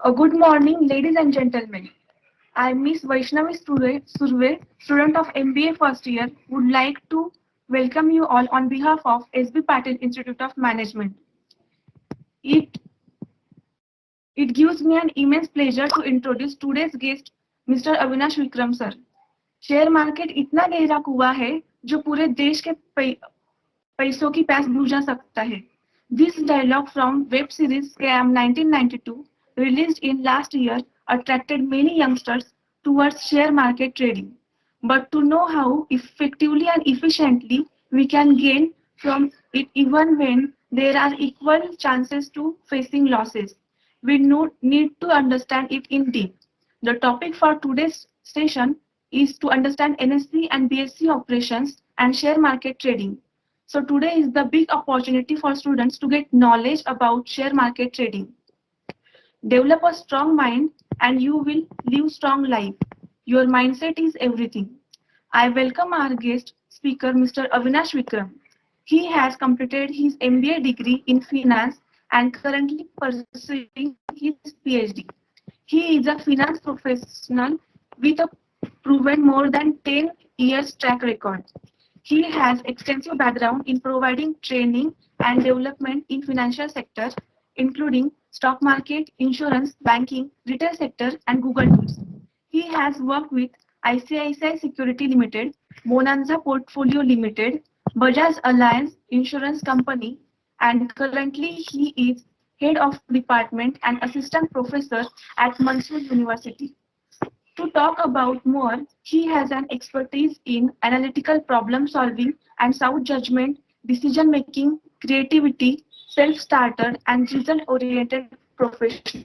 Good morning, ladies and gentlemen. I, Miss Vaishnavi Surve, student of MBA first year, would like to welcome you all on behalf of SB Patil Institute of Management. It, it gives me an immense pleasure to introduce today's guest, Mr. Avinash Vikram sir. Share market इतना गहरा कुआं है जो पूरे देश के पैसों की प्यास बुझा सकता है. This dialogue from web series Scam 1992, released in last year, attracted many youngsters towards share market trading. But to know how effectively and efficiently we can gain from it even when there are equal chances to facing losses, we need to understand it in depth. The topic for today's session is to understand NSE and BSE operations and share market trading. So today is the big opportunity for students to get knowledge about share market trading. Develop a strong mind and you will live strong life. Your mindset is everything. I welcome our guest speaker Mr. Avinash Vikram. He has completed his MBA degree in finance and currently pursuing his PhD. He is a finance professional with a proven more than 10 years track record. He has extensive background in providing training and development in financial sector, including stock market, insurance, banking, retail sector, and Google Tools. He has worked with ICICI Security Limited, Bonanza Portfolio Limited, Bajaj Alliance Insurance Company, and currently he is head of department and assistant professor at Mansoor University. To talk about more, he has an expertise in analytical problem solving and sound judgment, decision making, creativity, self-starter, and result-oriented professional,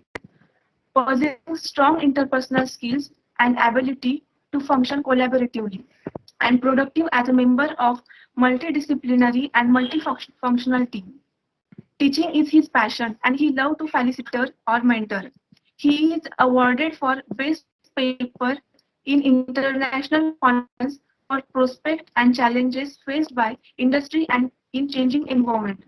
possessing strong interpersonal skills and ability to function collaboratively and productive as a member of multidisciplinary and multifunctional team. Teaching is his passion and he loves to facilitate or mentor. He is awarded for best paper in international conference for prospect and challenges faced by industry and in changing environment.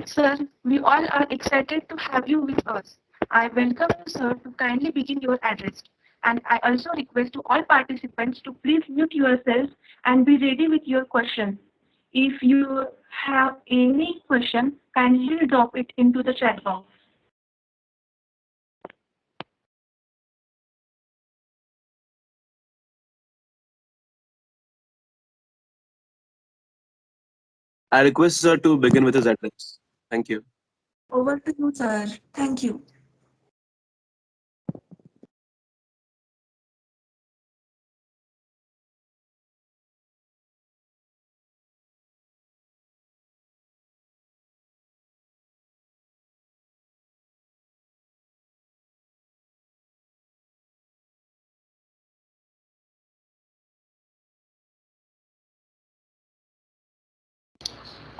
Sir, we all are excited to have you with us. I welcome you, sir, to kindly begin your address. And I also request to all participants to please mute yourselves and be ready with your questions. If you have any question, kindly drop it into the chat box. I request sir to begin with his address. Thank you. Over to you, sir. Thank you.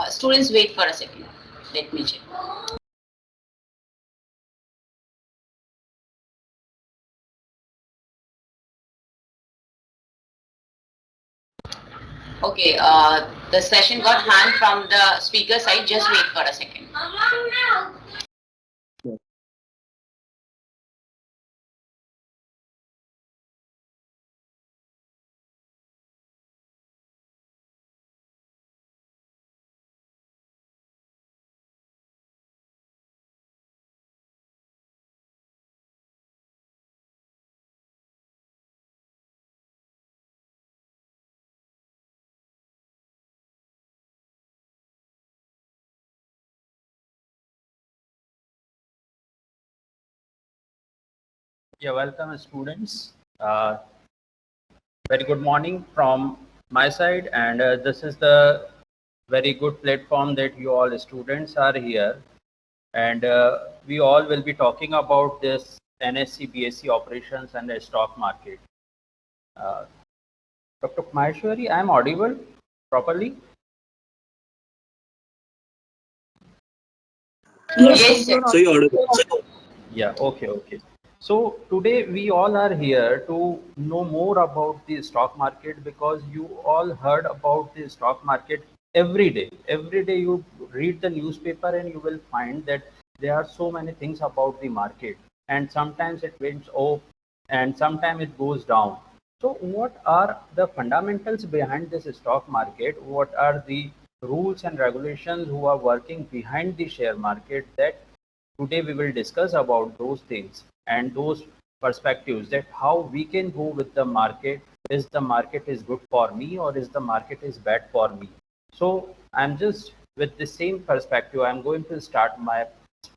Students, wait for a second. Let me check. Okay, the session got hung from the speaker side. Just wait for a second. Yeah, welcome students. Very good morning from my side, and this is the very good platform that you all students are here, and we all will be talking about this NSE BSE operations and the stock market. Uh, Dr. Maheshwari, I am audible properly? Yes, sir. Yes, sir. So you audible. Yeah, okay. So today we all are here to know more about the stock market because you all heard about the stock market every day. Every day you read the newspaper and you will find that there are so many things about the market. and sometimes it wins up, and sometimes it goes down. So what are the fundamentals behind this stock market? What are the rules and regulations who are working behind the share market? That today we will discuss about those things and those perspectives, that how we can go with the market. Is the market is good for me, or is the market is bad for me? So I'm just with the same perspective, I'm going to start my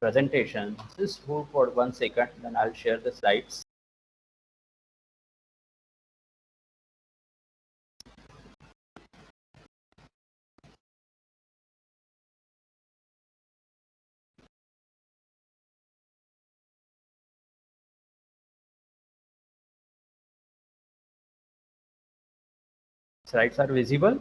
presentation. Just hold for 1 second, then I'll share the slides. Slides are visible?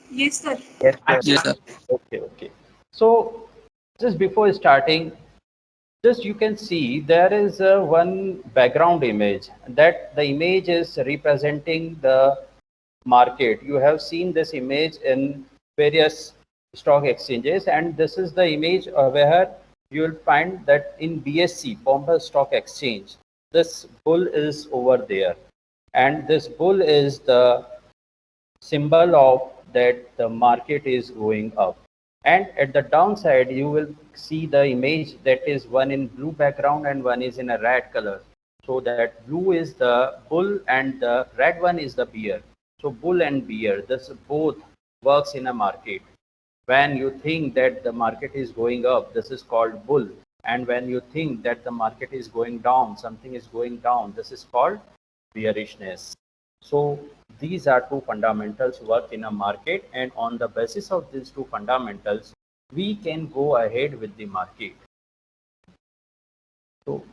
Yes, sir. Yes, Yes, sir. Okay. So just before starting, just you can see there is one background image, that the image is representing the market. You have seen this image in various stock exchanges, and this is the image where you will find that in BSE, Bombay Stock Exchange, this bull is over there, and this bull is the symbol of that the market is going up. And at the downside, you will see the image that is one in blue background and one is in a red color. So that blue is the bull and the red one is the bear. So bull and bear, this both works in a market. When you think that the market is going up, this is called bull. And when you think that the market is going down, something is going down, this is called bearishness. So these are two fundamentals work in a market, and on the basis of these two fundamentals, we can go ahead with the market. So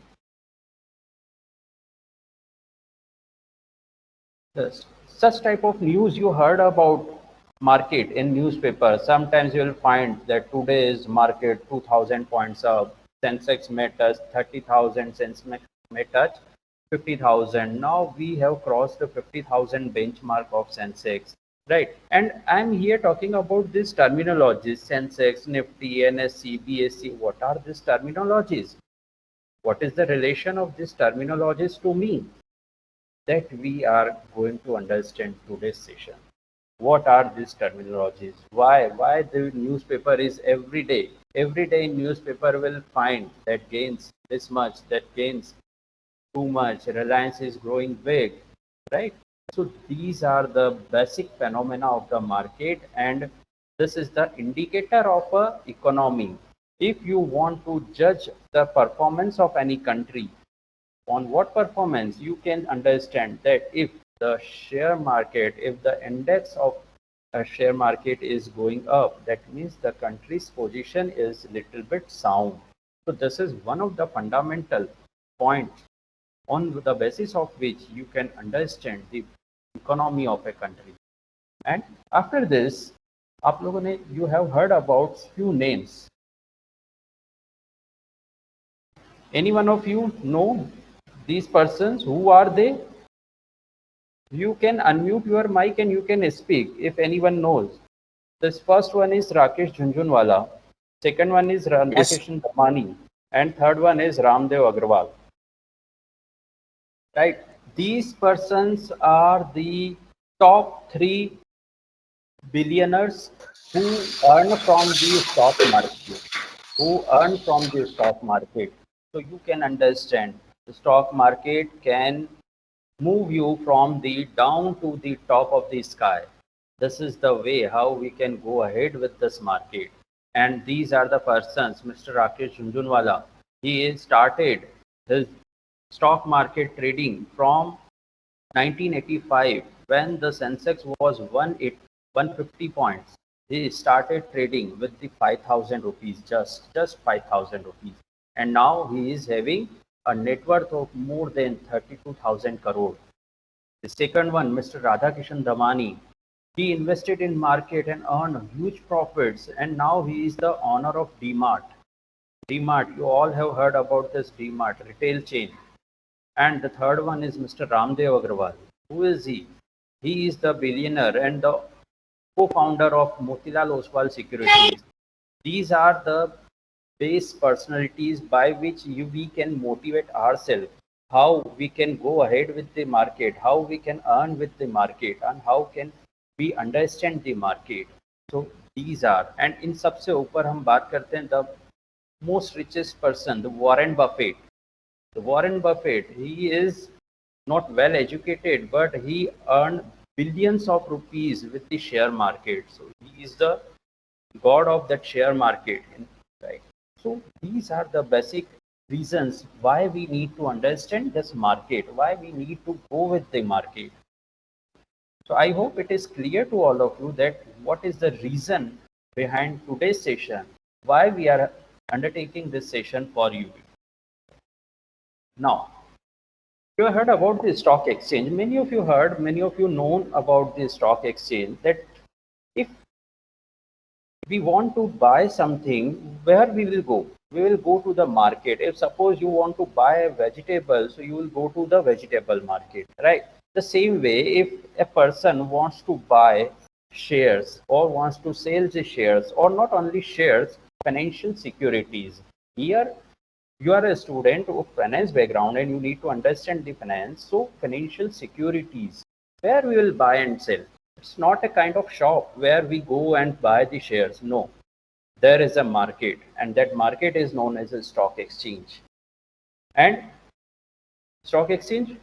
yes, such type of news you heard about market in newspaper. Sometimes you will find that today is market 2000 points up, Sensex may touch 30,000, Sensex may touch 50,000. Now we have crossed the 50,000 benchmark of Sensex, right? And I'm here talking about these terminologies: Sensex, Nifty, NSE, BSE. What are these terminologies? What is the relation of these terminologies to me? That we are going to understand today's session. What are these terminologies? Why the newspaper is every day? Every day newspaper will find that gains this much, that gains too much, Reliance is growing big, right? So these are the basic phenomena of the market, and this is the indicator of a economy. If you want to judge the performance of any country, on what performance, you can understand that if the share market, if the index of a share market is going up, that means the country's position is little bit sound. So this is one of the fundamental points on the basis of which you can understand the economy of a country. And after this, आप लोगों ने, you have heard about few names. Any one of you know these persons? Who are they? You can unmute your mic and you can speak if anyone knows. This first one is Rakesh Jhunjhunwala, second one is Radhakishan Damani, and third one is Ramdev Agrawal. Right? These persons are the top 3 billionaires who earn from the stock market. Who earn from the stock market. So you can understand the stock market can move you from the down to the top of the sky. This is the way how we can go ahead with this market. And these are the persons. Mr. Rakesh Jhunjhunwala, he started his stock market trading from 1985 when the Sensex was 150 points. He started trading with the 5,000 rupees, just 5,000 rupees. And now he is having a net worth of more than 32,000 crore. The second one, Mr. Radhakishan Damani, he invested in market and earned huge profits, and now he is the owner of DMart. DMart, you all have heard about this DMart retail chain. And the third one is Mr. Ramdev Agrawal. Who is he? He is the billionaire and the co-founder of Motilal Oswal Securities. These are the base personalities by which we can motivate ourselves, how we can go ahead with the market, how we can earn with the market, and how can we understand the market. So these are, and in सबसे ऊपर हम बात करते हैं the most richest person, the Warren Buffett. The Warren Buffett, he is not well educated, but he earned billions of rupees with the share market. So he is the god of that share market, right? So these are the basic reasons why we need to understand this market, why we need to go with the market. So I hope it is clear to all of you that what is the reason behind today's session, why we are undertaking this session for you. Now, you have heard about the stock exchange. Many of you heard, many of you know about the stock exchange, that if we want to buy something, where we will go? We will go to the market. If suppose you want to buy a vegetable, so you will go to the vegetable market, right? The same way, if a person wants to buy shares or wants to sell the shares, or not only shares, financial securities. Here you are a student of finance background and you need to understand the finance. So financial securities, where we will buy and sell. It's not a kind of shop where we go and buy the shares. No, there is a market, and that market is known as a stock exchange. And stock exchange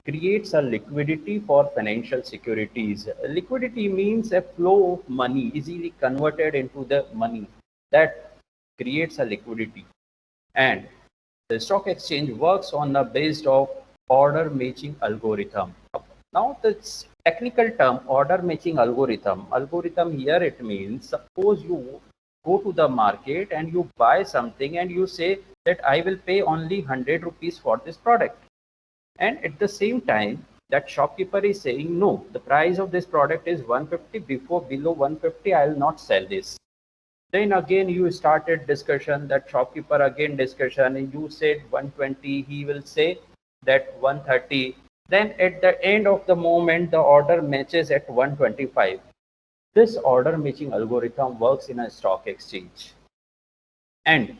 creates a liquidity for financial securities. Liquidity means a flow of money easily converted into the money. That creates a liquidity. And the stock exchange works on the basis of order matching algorithm. Now this technical term, order matching algorithm. Algorithm here it means, suppose you go to the market and you buy something and you say that I will pay only 100 rupees for this product. And at the same time, that shopkeeper is saying, no, the price of this product is 150, below 150, I will not sell this. Then again you started discussion, that shopkeeper again discussion, and you said 120, he will say that 130. Then at the end of the moment, the order matches at 125. This order matching algorithm works in a stock exchange. And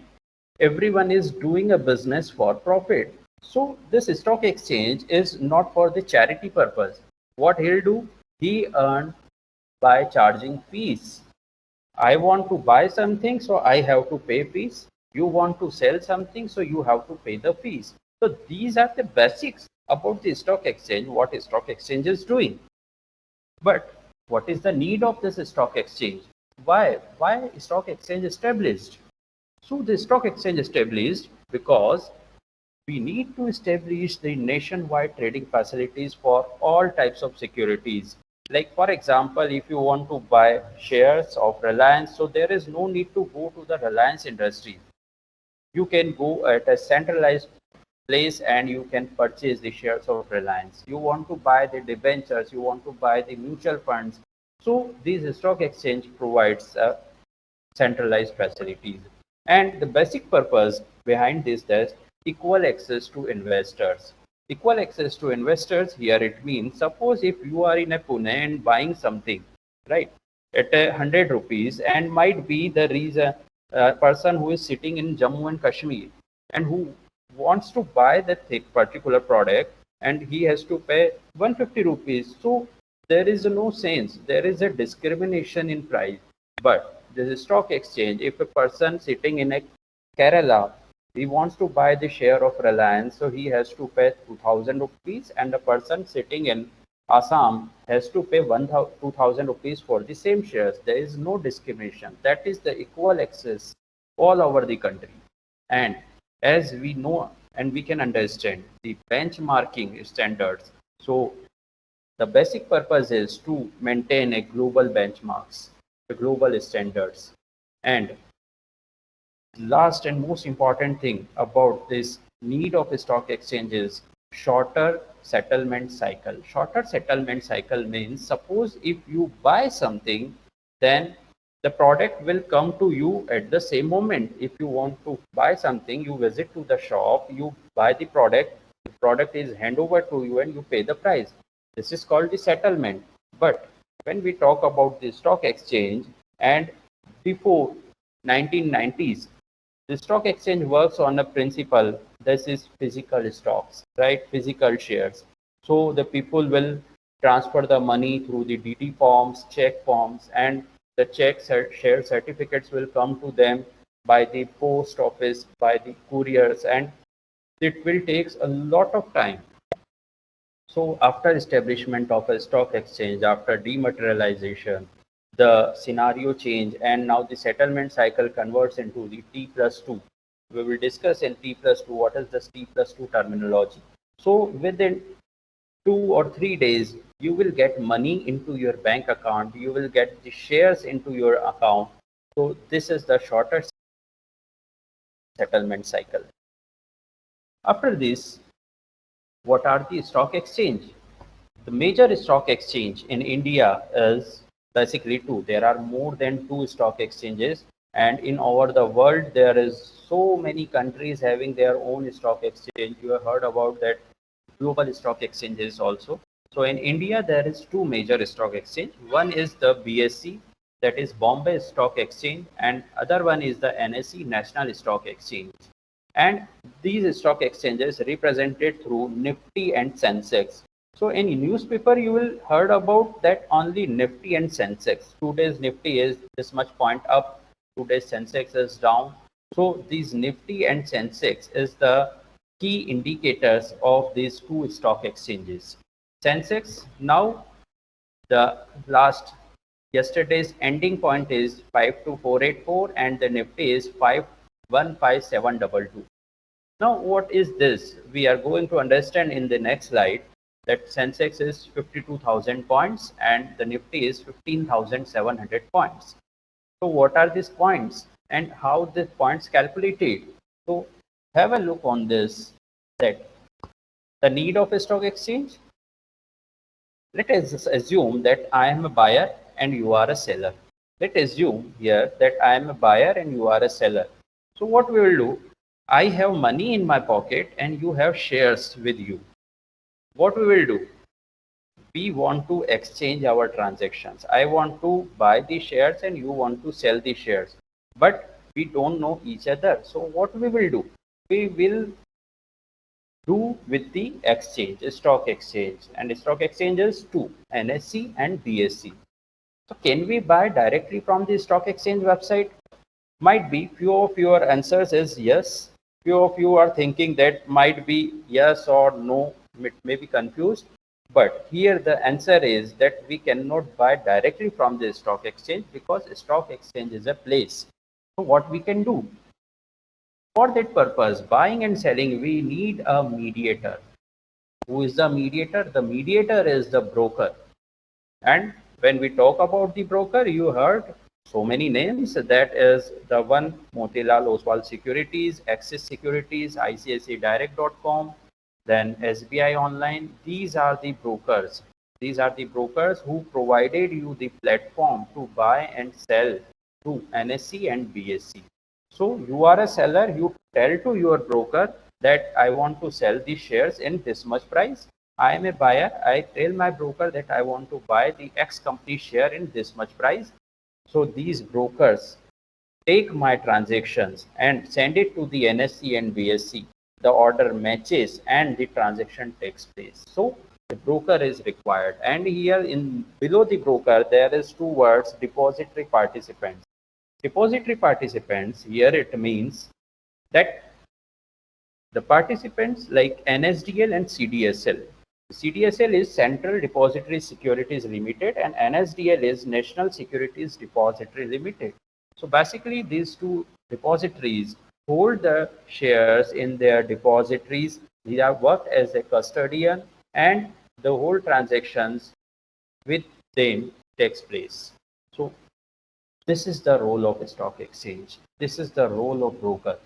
everyone is doing a business for profit. So this stock exchange is not for the charity purpose. What he'll do, he earn by charging fees. I want to buy something, so I have to pay fees. You want to sell something, so you have to pay the fees. So these are the basics about the stock exchange, what a stock exchange is doing. But what is the need of this stock exchange? Why stock exchange established? So the stock exchange established because we need to establish the nationwide trading facilities for all types of securities. Like for example, if you want to buy shares of Reliance, so there is no need to go to the Reliance industry. You can go at a centralized place and you can purchase the shares of Reliance. You want to buy the debentures, you want to buy the mutual funds. So this stock exchange provides centralized facilities. And the basic purpose behind this is equal access to investors. Equal access to investors, here it means, suppose if you are in a Pune and buying something, right, at 100 rupees, and might be the reason person who is sitting in Jammu and Kashmir and who wants to buy that particular product, and he has to pay 150 rupees. So there is no sense, there is a discrimination in price. But this stock exchange, if a person sitting in a Kerala, he wants to buy the share of Reliance, so he has to pay 2000 rupees, and the person sitting in Assam has to pay 2000 rupees for the same shares. There is no discrimination. That is the equal access all over the country. And as we know and we can understand the benchmarking standards, so the basic purpose is to maintain a global benchmarks, the global standards. And last and most important thing about this need of a stock exchange is shorter settlement cycle. Shorter settlement cycle means, suppose if you buy something, then the product will come to you at the same moment. If you want to buy something, you visit to the shop, you buy the product is handed over to you and you pay the price. This is called the settlement. But when we talk about the stock exchange, and before 1990s, The stock exchange works on a principle. This is physical stocks, right? Physical shares. So the people will transfer the money through the DD forms, check forms, and the share certificates will come to them by the post office, by the couriers, and it will take a lot of time. So after establishment of a stock exchange, after dematerialization, the scenario change, and now the settlement cycle converts into the T plus 2. We will discuss in T plus 2 what is this T plus 2 terminology. So within 2 or 3 days, you will get money into your bank account. You will get the shares into your account. So this is the shorter settlement cycle. After this, what are the stock exchange? The major stock exchange in India is basically two. There are more than two stock exchanges, and in over the world there is so many countries having their own stock exchange. You have heard about that global stock exchanges also. So in India there is two major stock exchange. One is the BSE, that is Bombay Stock Exchange, and other one is the NSE, National Stock Exchange. And these stock exchanges represented through Nifty and Sensex. So in newspaper, you will heard about that only Nifty and Sensex. Today's Nifty is this much point up. Today's Sensex is down. So these Nifty and Sensex is the key indicators of these two stock exchanges. Sensex now the last yesterday's ending point is 52484 and the Nifty is 515722. Now what is this? We are going to understand in the next slide that Sensex is 52,000 points and the Nifty is 15,700 points. So what are these points and how these points calculated? So have a look on this, that the need of a stock exchange. Let us assume that I am a buyer and you are a seller. Let's assume here that I am a buyer and you are a seller. So what we will do, I have money in my pocket and you have shares with you. What we will do, we want to exchange our transactions. I want to buy the shares and you want to sell the shares, but we don't know each other. So what we will do, we will do with the exchange, stock exchange, and stock exchanges two, NSE and BSE. So can we buy directly from the stock exchange website? Might be. Few of your answers is yes. Few of you are thinking that might be yes or no, may be confused. But here the answer is that we cannot buy directly from the stock exchange because stock exchange is a place. So what we can do? For that purpose, buying and selling, we need a mediator. Who is the mediator? The mediator is the broker. And when we talk about the broker, you heard so many names. That is the one, Motilal Oswal Securities, Axis Securities, ICICIdirect.com, then SBI Online. These are the brokers. These are the brokers who provided you the platform to buy and sell through NSE and BSE. So you are a seller, you tell to your broker that I want to sell the shares in this much price. I am a buyer, I tell my broker that I want to buy the X company share in this much price. So these brokers take my transactions and send it to the NSE and BSE. The order matches and the transaction takes place. So the broker is required. And here in below the broker, there is two words, depository participants. Depository participants, here it means that the participants like NSDL and CDSL. CDSL is Central Depository Securities Limited and NSDL is National Securities Depository Limited. So basically these two depositories hold the shares in their depositories. They have worked as a custodian and the whole transactions with them takes place. So this is the role of a stock exchange. This is the role of broker.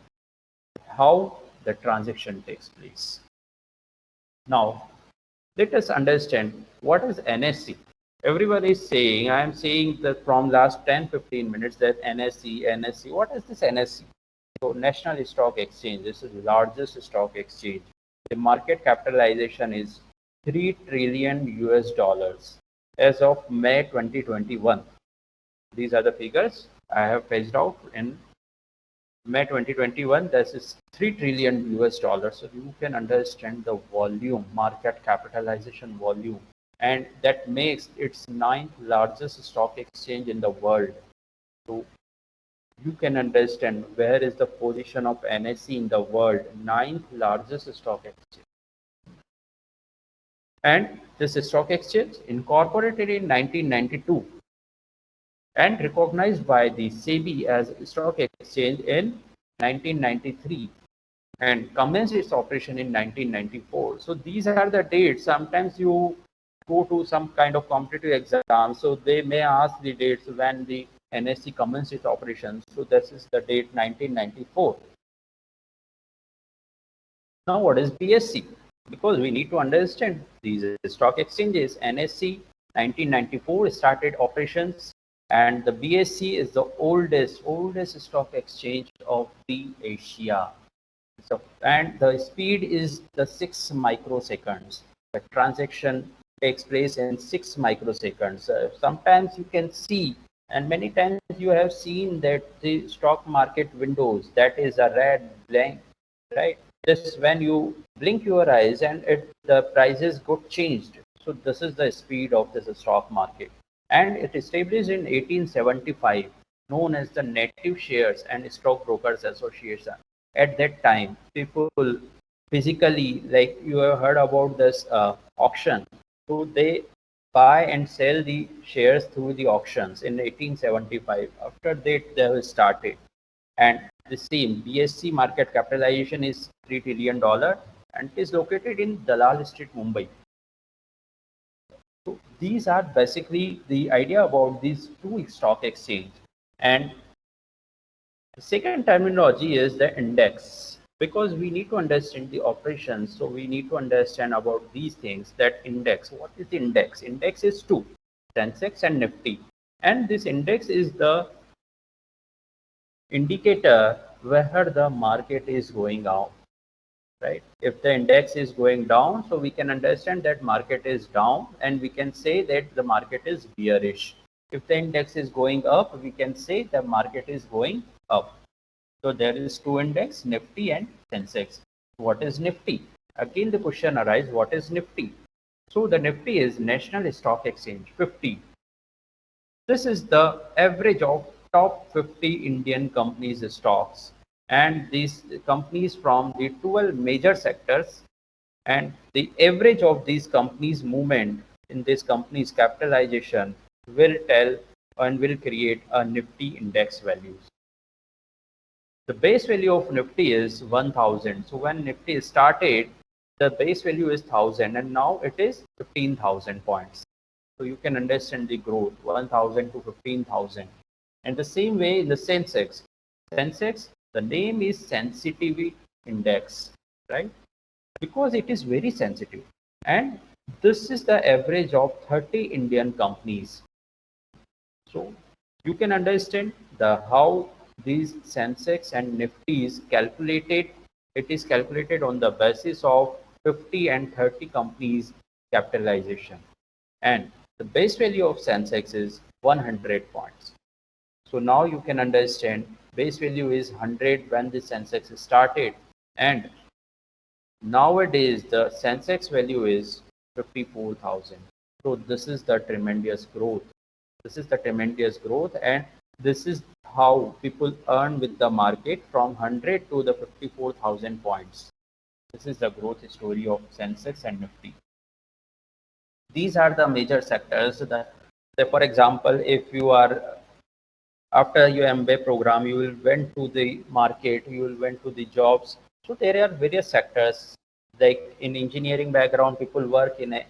How the transaction takes place. Now, let us understand what is NSE. Everyone is saying, I am saying that from last 10-15 minutes that NSE. What is this NSE? So National Stock Exchange. This is the largest stock exchange. The market capitalization is 3 trillion US dollars as of May 2021. These are the figures I have paged out in May 2021, this is 3 trillion US dollars. So you can understand the volume, market capitalization volume, and that makes its ninth largest stock exchange in the world. So you can understand where is the position of NSE in the world, ninth largest stock exchange. And this stock exchange incorporated in 1992 and recognized by the SEBI as stock exchange in 1993 and commenced its operation in 1994. So these are the dates. Sometimes you go to some kind of competitive exam, so they may ask the dates when the NSE commenced its operation. So this is the date 1994. Now what is BSE? Because we need to understand these stock exchanges. NSE 1994 started operations, and the BSE is the oldest stock exchange of the Asia. So, and the speed is the 6 microseconds. The transaction takes place in 6 microseconds. Sometimes you can see, and many times you have seen that the stock market windows, that is a red blank, right? This when you blink your eyes and the prices got changed. So this is the speed of this stock market. And it established in 1875, known as the Native Shares and Stockbrokers Association. At that time, people physically, like you have heard about this auction, so they buy and sell the shares through the auctions in 1875. After that, they have started. And the same BSE market capitalization is $3 trillion and it is located in Dalal Street, Mumbai. So these are basically the idea about these two stock exchange. And the second terminology is the index, because we need to understand the operations. So we need to understand about these things, that index. What is the index? Index is two, Sensex and Nifty. And this index is the indicator where the market is going out, right? If the index is going down, so we can understand that market is down and we can say that the market is bearish. If the index is going up, we can say the market is going up. So there is two index, Nifty and Sensex. What is Nifty? Again the question arises, what is Nifty? So the Nifty is National Stock Exchange 50. This is the average of top 50 Indian companies stocks, and these companies from the 12 major sectors, and the average of these companies movement in this company's capitalization will tell and will create a Nifty index values. The base value of Nifty is 1000. So when Nifty started, the base value is 1000 and now it is 15,000 points. So you can understand the growth, 1000 to 15,000. And the same way in the Sensex. Sensex, the name is sensitivity index, right? Because it is very sensitive. And this is the average of 30 Indian companies. So you can understand how these Sensex and Nifty is calculated. It is calculated on the basis of 50 and 30 companies capitalization. And the base value of Sensex is 100 points. So now you can understand base value is 100 when the Sensex started, and nowadays the Sensex value is 54,000. So this is the tremendous growth. This is the tremendous growth, and this is how people earn with the market from 100 to the 54,000 points. This is the growth story of Sensex and Nifty. These are the major sectors that, say for example, if you are after your MBA program, you will went to the market, you will went to the jobs. So there are various sectors, like in engineering background, people work in a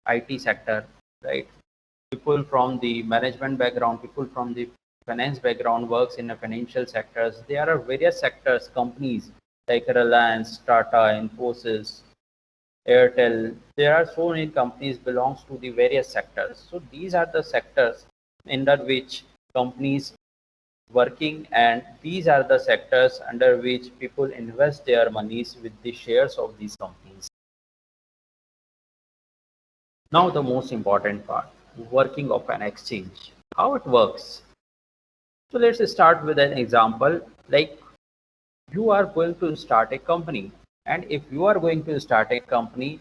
IT sector, right? People from the management background, people from the finance background works in the financial sectors. There are various sectors, companies like Reliance, Tata, Infosys, Airtel. There are so many companies belongs to the various sectors. So these are the sectors under which companies working, and these are the sectors under which people invest their monies with the shares of these companies. Now the most important part, working of an exchange, how it works. So let's start with an example. Like You are going to start a company, and if you are going to start a company,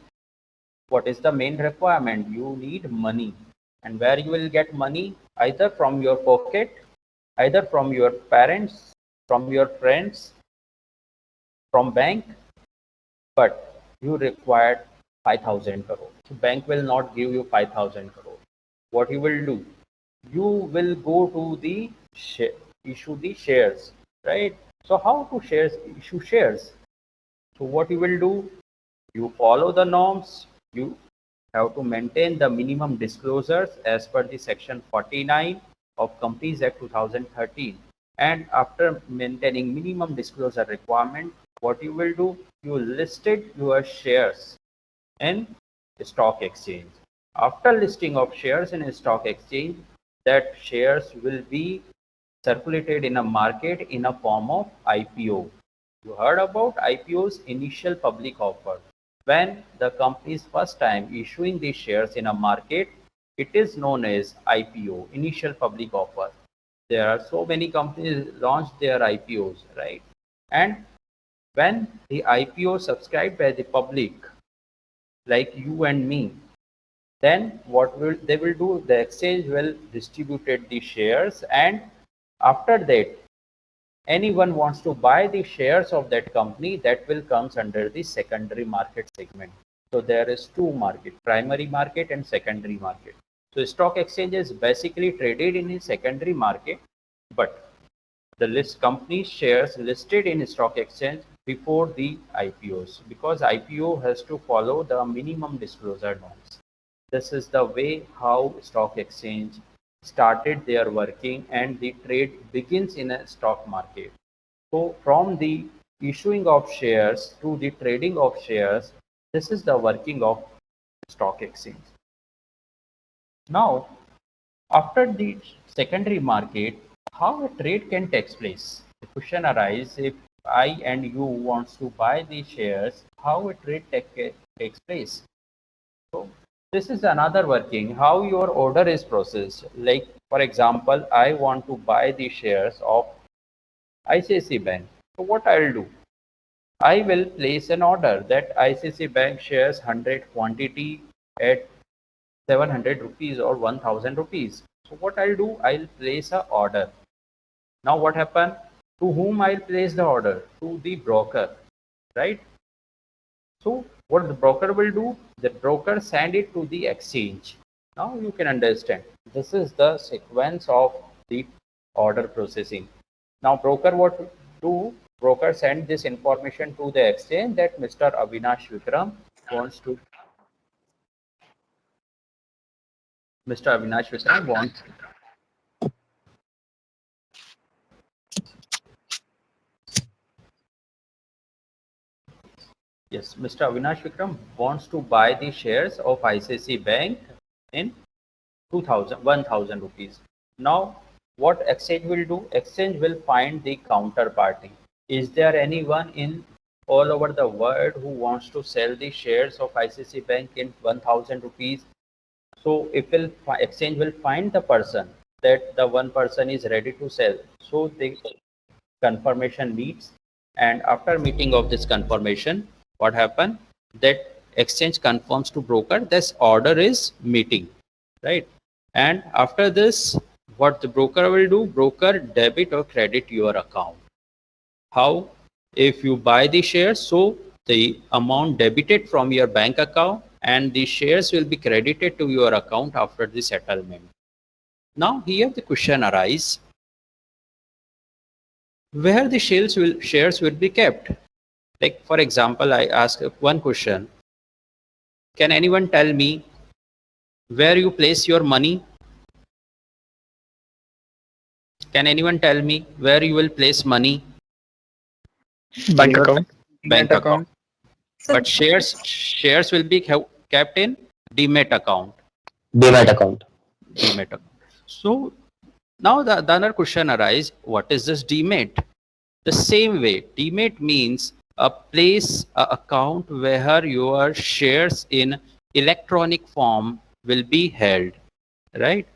what is the main requirement? You need money. And where you will get money? Either from your pocket, either from your parents, from your friends, from bank, but you require 5,000 crore. So bank will not give you 5,000 crore. What you will do? You will go to the issue the shares, right? So how to issue shares? So what you will do? You follow the norms. You have to maintain the minimum disclosures as per the section 49 of Companies Act 2013. And after maintaining minimum disclosure requirement, what you will do? You listed your shares in stock exchange. After listing of shares in a stock exchange, that shares will be circulated in a market in a form of IPO. You heard about IPO's, initial public offer. When the company is first time issuing these shares in a market, it is known as IPO, initial public offer. There are so many companies launch their IPOs, right? And when the IPO subscribed by the public, like you and me, then what will they will do? The exchange will distribute the shares, and after that, anyone wants to buy the shares of that company, that will comes under the secondary market segment. So there is two market, primary market and secondary market. So stock exchange is basically traded in a secondary market, but the list company shares listed in stock exchange before the IPOs, because IPO has to follow the minimum disclosure norms. This is the way how stock exchange started their working, and the trade begins in a stock market. So from the issuing of shares to the trading of shares, this is the working of stock exchange. Now, after the secondary market, how a trade can take place? The question arises, if I and you wants to buy the shares, how a trade takes place? So this is another working, how your order is processed. Like for example, I want to buy the shares of ICICI Bank. So what I'll do? I will place an order that ICICI Bank shares 100 quantity at 700 rupees or 1000 rupees. So what I'll do? I'll place a order. Now what happened? To whom I'll place the order? To the broker, right? So what the broker will do? The broker send it to the exchange. Now you can understand. This is the sequence of the order processing. Now broker what do? Broker send this information to the exchange that Mr. Avinash Vikram wants to. Mr. Avinash Vikram wants. Yes, Mr. Avinash Vikram wants to buy the shares of ICICI Bank in 1000 rupees. Now, what exchange will do? Exchange will find the counterparty. Is there anyone in all over the world who wants to sell the shares of ICICI Bank in 1000 rupees? So, if exchange will find the person, that the one person is ready to sell. So, the confirmation meets, and after meeting of this confirmation, what happened? That exchange confirms to broker this order is meeting, right? And after this, what the broker will do? Broker debit or credit your account. How? If you buy the shares, so the amount debited from your bank account and the shares will be credited to your account after the settlement. Now here the question arises, where the shares will be kept? Like for example, I ask one question. Can anyone tell me where you place your money? Can anyone tell me where you will place money? Bank account. Bank account. Sir, But shares will be kept in demat account. Demat account. Demat account. So now the other question arises, what is this demat? The same way, demat means a place, a account where your shares in electronic form will be held, right?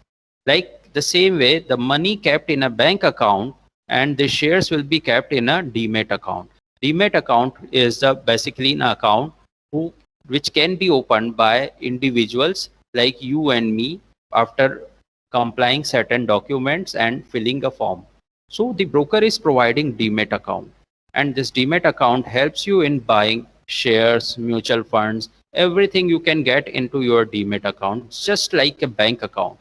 Like the same way, the money kept in a bank account and the shares will be kept in a demat account. Demat account is basically an account which can be opened by individuals like you and me after complying certain documents and filling a form. So the broker is providing demat account, and this demat account helps you in buying shares, mutual funds, everything you can get into your demat account, just like a bank account.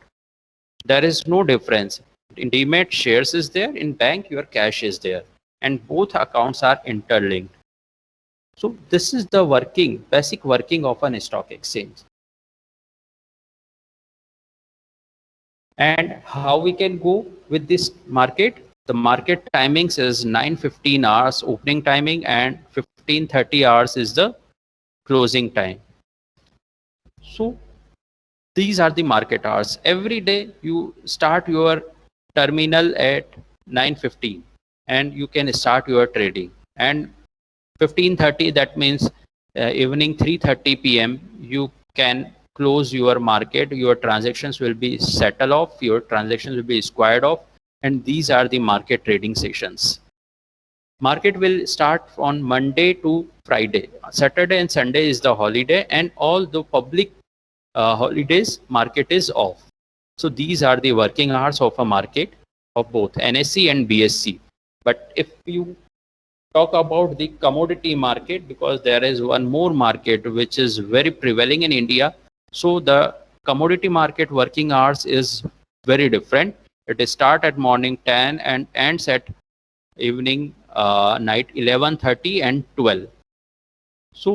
There is no difference. In demat, shares is there, in bank your cash is there, and both accounts are interlinked. So this is the basic working of an stock exchange. And how we can go with this market? The market timings is 9:15 hours opening timing and 15:30 hours is the closing time. So these are the market hours. Every day you start your terminal at 9:15 and you can start your trading. And 15:30, that means evening 3:30 p.m. you can close your market. Your transactions will be settled off. Your transactions will be squared off. And these are the market trading sessions. Market will start on Monday to Friday. Saturday and Sunday is the holiday, and all the public holidays market is off. So these are the working hours of a market of both NSE and BSE. But if you talk about the commodity market, because there is one more market which is very prevailing in India, so the commodity market working hours is very different. It start at morning 10 and ends at evening night 11:30 and 12. So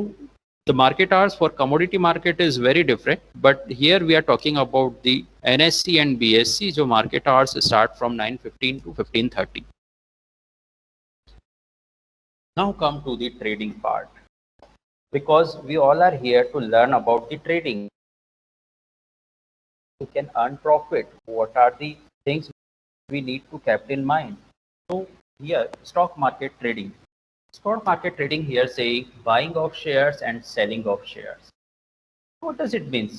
the market hours for commodity market is very different, but here we are talking about the NSE and BSE. So market hours start from 9:15 to 15:30. Now come to the trading part, because we all are here to learn about the trading. You can earn profit. What are the things we need to keep in mind? So here, stock market trading. Stock market trading here saying buying of shares and selling of shares. What does it mean?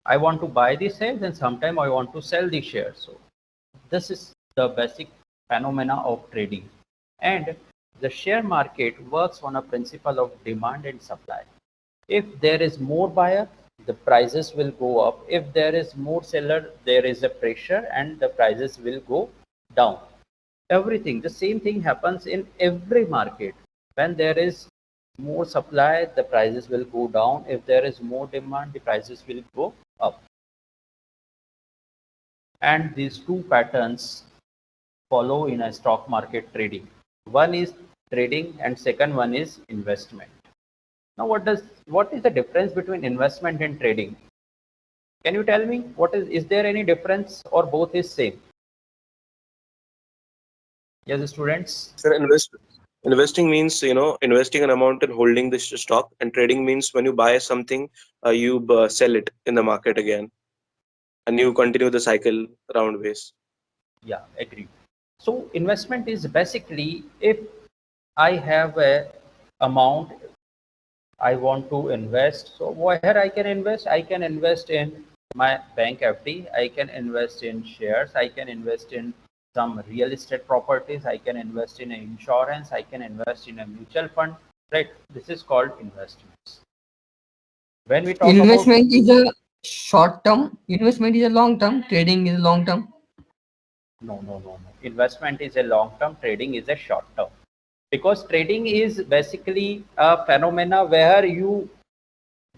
I want to buy the shares and sometime I want to sell the shares. So this is the basic phenomena of trading. And the share market works on a principle of demand and supply. If there is more buyer, the prices will go up. If there is more seller, there is a pressure and the prices will go down. Everything, the same thing happens in every market. When there is more supply, the prices will go down. If there is more demand, the prices will go up. And these two patterns follow in a stock market trading. One is trading and second one is investment. Now what is the difference between investment and trading? Can you tell me what is there any difference or both is same? Yes, students. Sir, investing means investing an amount and holding the stock, and trading means when you buy something, you sell it in the market again, and you continue the cycle round ways. Yeah, agree. So investment is basically if I have a amount I want to invest. So where I can invest? I can invest in my bank FD. I can invest in shares. I can invest in some real estate properties. I can invest in insurance. I can invest in a mutual fund. Right? This is called investments. When we talk Investment is a short term, investment is a long term, trading is long term. No. Investment is a long term, trading is a short term. Because trading is basically a phenomena where you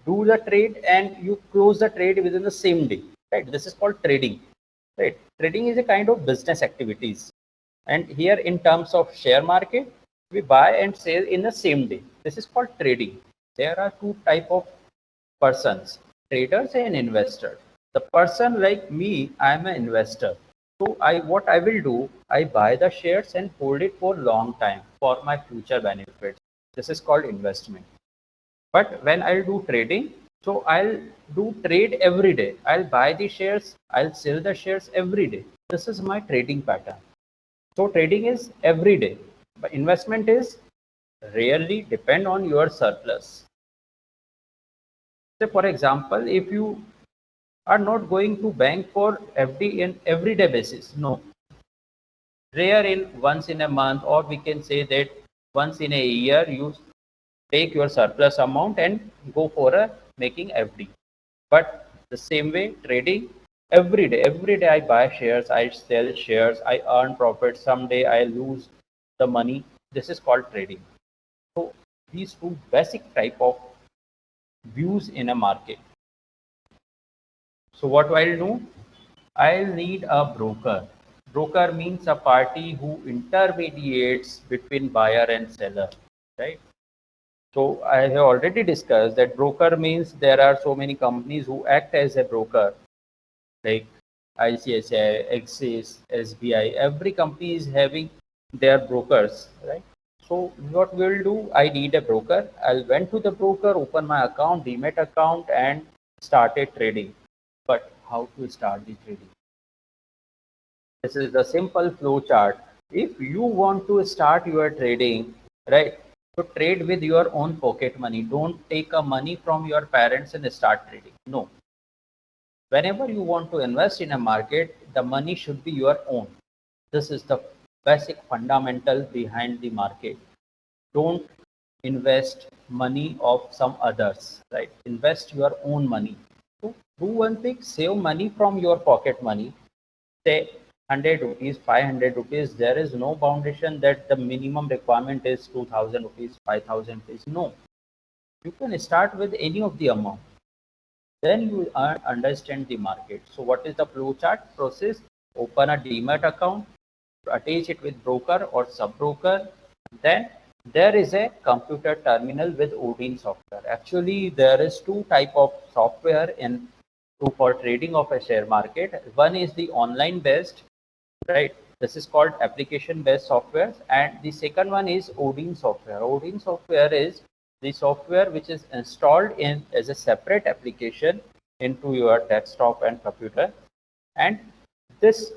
do the trade and you close the trade within the same day. Right? This is called trading. Right? Trading is a kind of business activities. And here in terms of share market, we buy and sell in the same day. This is called trading. There are two type of persons, traders and investors. The person like me, I am an investor. So what I will do, I buy the shares and hold it for long time for my future benefits. This is called investment. But when I'll do trading, so I'll do trade every day. I'll buy the shares, I'll sell the shares every day. This is my trading pattern. So trading is every day, but investment is rarely depend on your surplus. Say for example, if you are not going to bank for FD in everyday basis, no. rare in once in a month, or we can say that once in a year you take your surplus amount and go for a making FD. But the same way trading, every day I buy shares, I sell shares, I earn profit, someday I lose the money. This is called trading. So these two basic type of views in a market. So what I'll do, I'll need a broker. Broker means a party who intermediates between buyer and seller, right? So I have already discussed that broker means there are so many companies who act as a broker, like ICICI, Axis, SBI. Every company is having their brokers, right? So what we'll do, I need a broker. I'll went to the broker, open my account, Demat account, and started trading. But how to start the trading? This is the simple flow chart. If you want to start your trading, right, to trade with your own pocket money, don't take a money from your parents and start trading. No. Whenever you want to invest in a market, the money should be your own. This is the basic fundamental behind the market. Don't invest money of some others, right? Invest your own money. So do one thing, save money from your pocket money, say 100 rupees, 500 rupees. There is no foundation that the minimum requirement is 2000 rupees, 5000 rupees. No, you can start with any of the amount. Then you understand the market. So what is the flow chart process? Open a Demat account, attach it with broker or sub broker. Then there is a computer terminal with Odin software. Actually, there is two type of software in for trading of a share market. One is the online based, right? This is called application based software, and the second one is Odin software. Odin software is the software which is installed in as a separate application into your desktop and computer, and this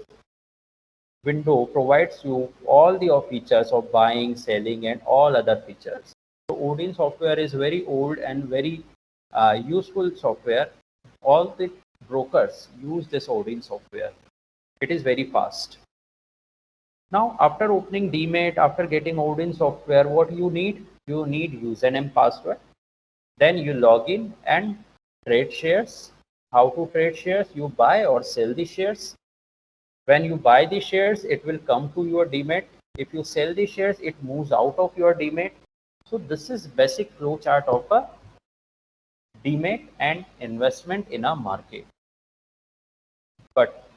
window provides you all the features of buying, selling, and all other features. So Odin software is very old and very useful software. All the brokers use this Odin software. It is very fast. Now, after opening Demat, after getting Odin software, what you need? You need username, password. Then you log in and trade shares. How to trade shares? You buy or sell the shares. When you buy the shares, it will come to your Demat. If you sell the shares, it moves out of your Demat. So this is basic flow chart of a Demat and investment in a market. But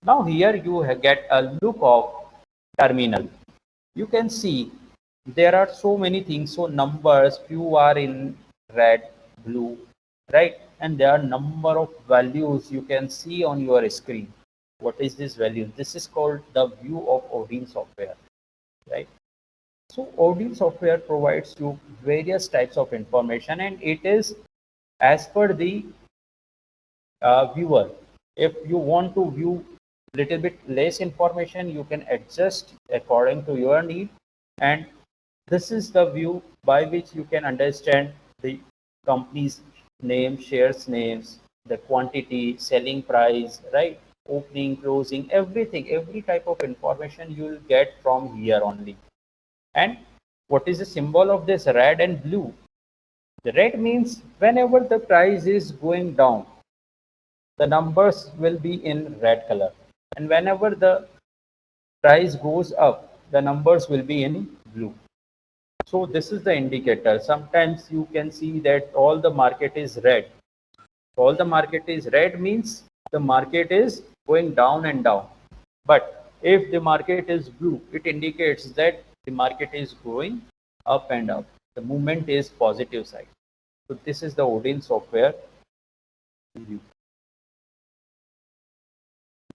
now here you get a look of terminal. You can see there are so many things. So numbers, few are in red, blue, right? And there are number of values you can see on your screen. What is this value? This is called the view of Odin software, right? So Odin software provides you various types of information, and it is as per the viewer. If you want to view little bit less information, you can adjust according to your need, and this is the view by which you can understand the company's name, shares names, the quantity, selling price, right? Opening, closing, everything, every type of information you will get from here only. And what is the symbol of this red and blue? The red means whenever the price is going down, the numbers will be in red color, and whenever the price goes up, the numbers will be in blue. So this is the indicator. Sometimes you can see that all the market is red. All the market is red means the market is going down and down. But if the market is blue, it indicates that the market is going up and up. The movement is positive side. So this is the Odin software view.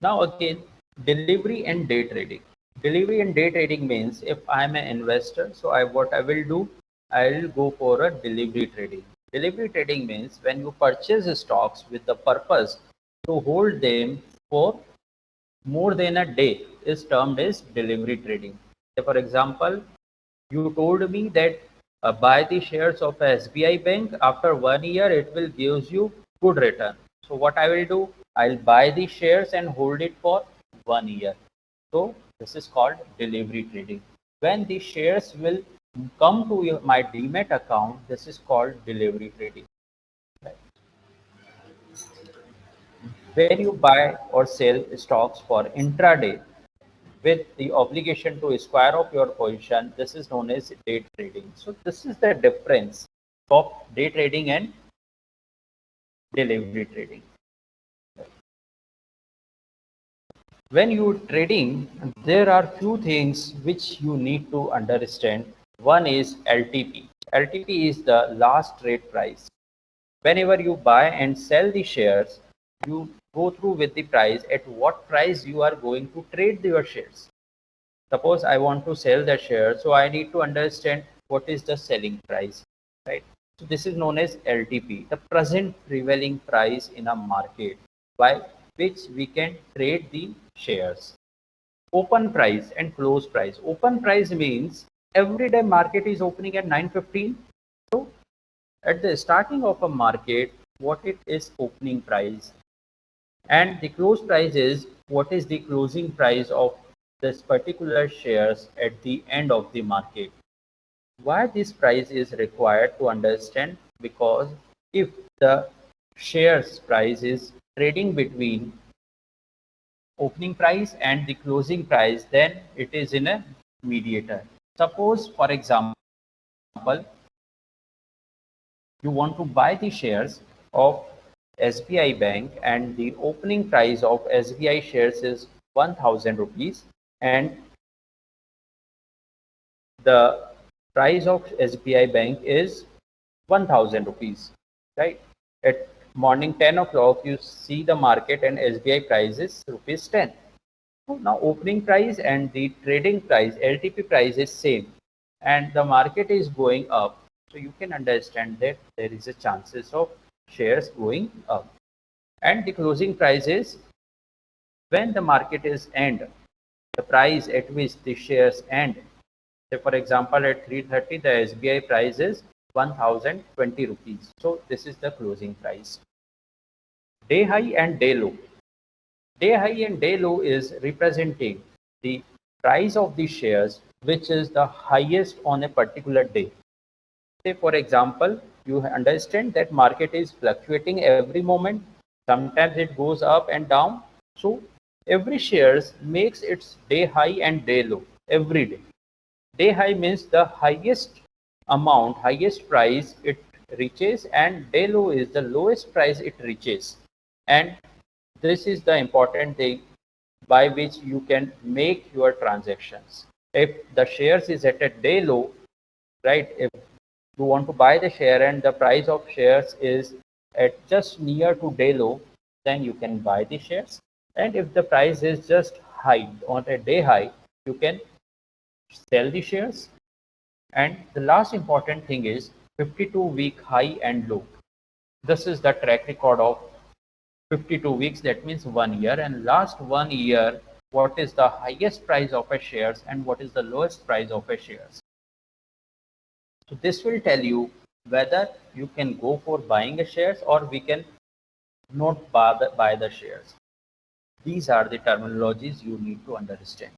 Now again, delivery and day trading. Delivery and day trading means if I'm an investor, so what I will do, I'll go for a delivery trading. Delivery trading means when you purchase stocks with the purpose to hold them for more than a day is termed as delivery trading. So for example, you told me that buy the shares of SBI Bank. After 1 year, it will gives you good return. So what I will do, I'll buy the shares and hold it for 1 year. So This is called delivery trading. When the shares will come to my Demat account, this is called delivery trading. Right. Where you buy or sell stocks for intraday with the obligation to square off your position, this is known as day trading. So this is the difference of day trading and delivery trading. When you trading, there are few things which you need to understand. One is LTP. LTP is the last trade price. Whenever you buy and sell the shares, you go through with the price at what price you are going to trade your shares. Suppose I want to sell the share, so I need to understand what is the selling price, right? So this is known as LTP, the present prevailing price in a market by which we can trade the shares. Open price and close price. Open price means every day market is opening at 9:15. So at the starting of a market, what it is opening price, and the close price is what is the closing price of this particular shares at the end of the market. Why this price is required to understand? Because if the shares price is trading between opening price and the closing price, then it is in a mediator. Suppose, for example, you want to buy the shares of SBI Bank and the opening price of SBI shares is 1000 rupees and the price of SBI Bank is 1000 rupees, right? At morning 10 o'clock, you see the market and SBI price is rupees 10. So now opening price and the trading price, LTP price is same and the market is going up. So you can understand that there is a chances of shares going up. And the closing price is when the market is end, the price at which the shares end. Say for example, at 3:30, the SBI price is 1020 rupees. So this is the closing price. Day high and day low. Day high and day low is representing the price of the shares which is the highest on a particular day. Say for example, you understand that market is fluctuating every moment. Sometimes it goes up and down. So every shares makes its day high and day low every day. Day high means the highest amount, highest price it reaches, and day low is the lowest price it reaches. And this is the important thing by which you can make your transactions. If the shares is at a day low, right? If you want to buy the share and the price of shares is at just near to day low, then you can buy the shares. And if the price is just high on a day high, you can sell the shares. And the last important thing is 52-week high and low. This is the track record of 52 weeks, that means 1 year, and last 1 year, what is the highest price of a shares and what is the lowest price of a shares. So this will tell you whether you can go for buying a shares or we can not buy the shares. These are the terminologies you need to understand.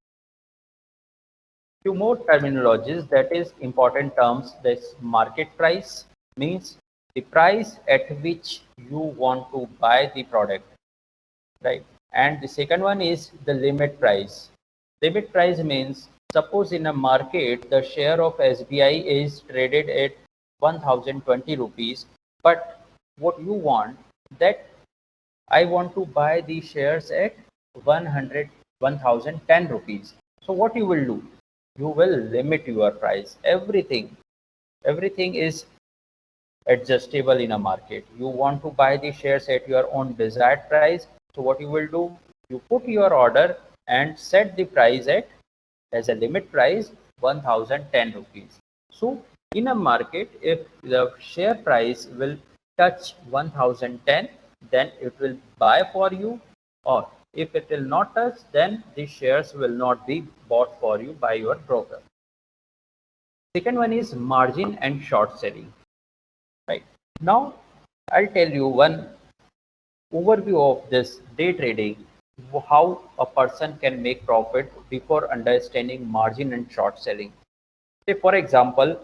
Few more terminologies, that is important terms. This market price means the price at which you want to buy the product, right? And the second one is the limit price. Limit price means suppose in a market the share of SBI is traded at 1020 rupees, but what you want that I want to buy the shares at 1010 rupees. So what you will do? You will limit your price. Everything is adjustable in a market. You want to buy the shares at your own desired price. So what you will do? You put your order and set the price at as a limit price 1010 rupees. So in a market, if the share price will touch 1010, then it will buy for you, or if it will not touch, then the shares will not be bought for you by your broker. Second one is margin and short selling. Right. Now I'll tell you one overview of this day trading. how a person can make profit before understanding margin and short selling. Say for example,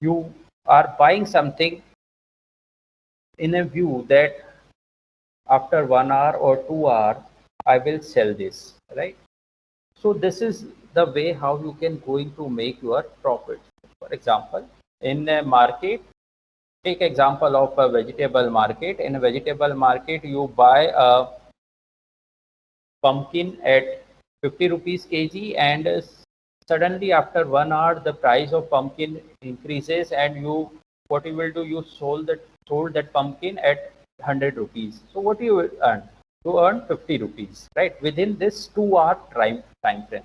you are buying something in a view that after 1 hour or 2 hour I will sell this, right? So this is the way how you can going to make your profit. For example, in a market, take example of a vegetable market. In a vegetable market, you buy a pumpkin at 50 rupees kg, and suddenly after 1 hour the price of pumpkin increases, and you what you will do, you sold that pumpkin at 100 rupees. So what you will earn? You earn 50 rupees, right, within this 2 hour time frame.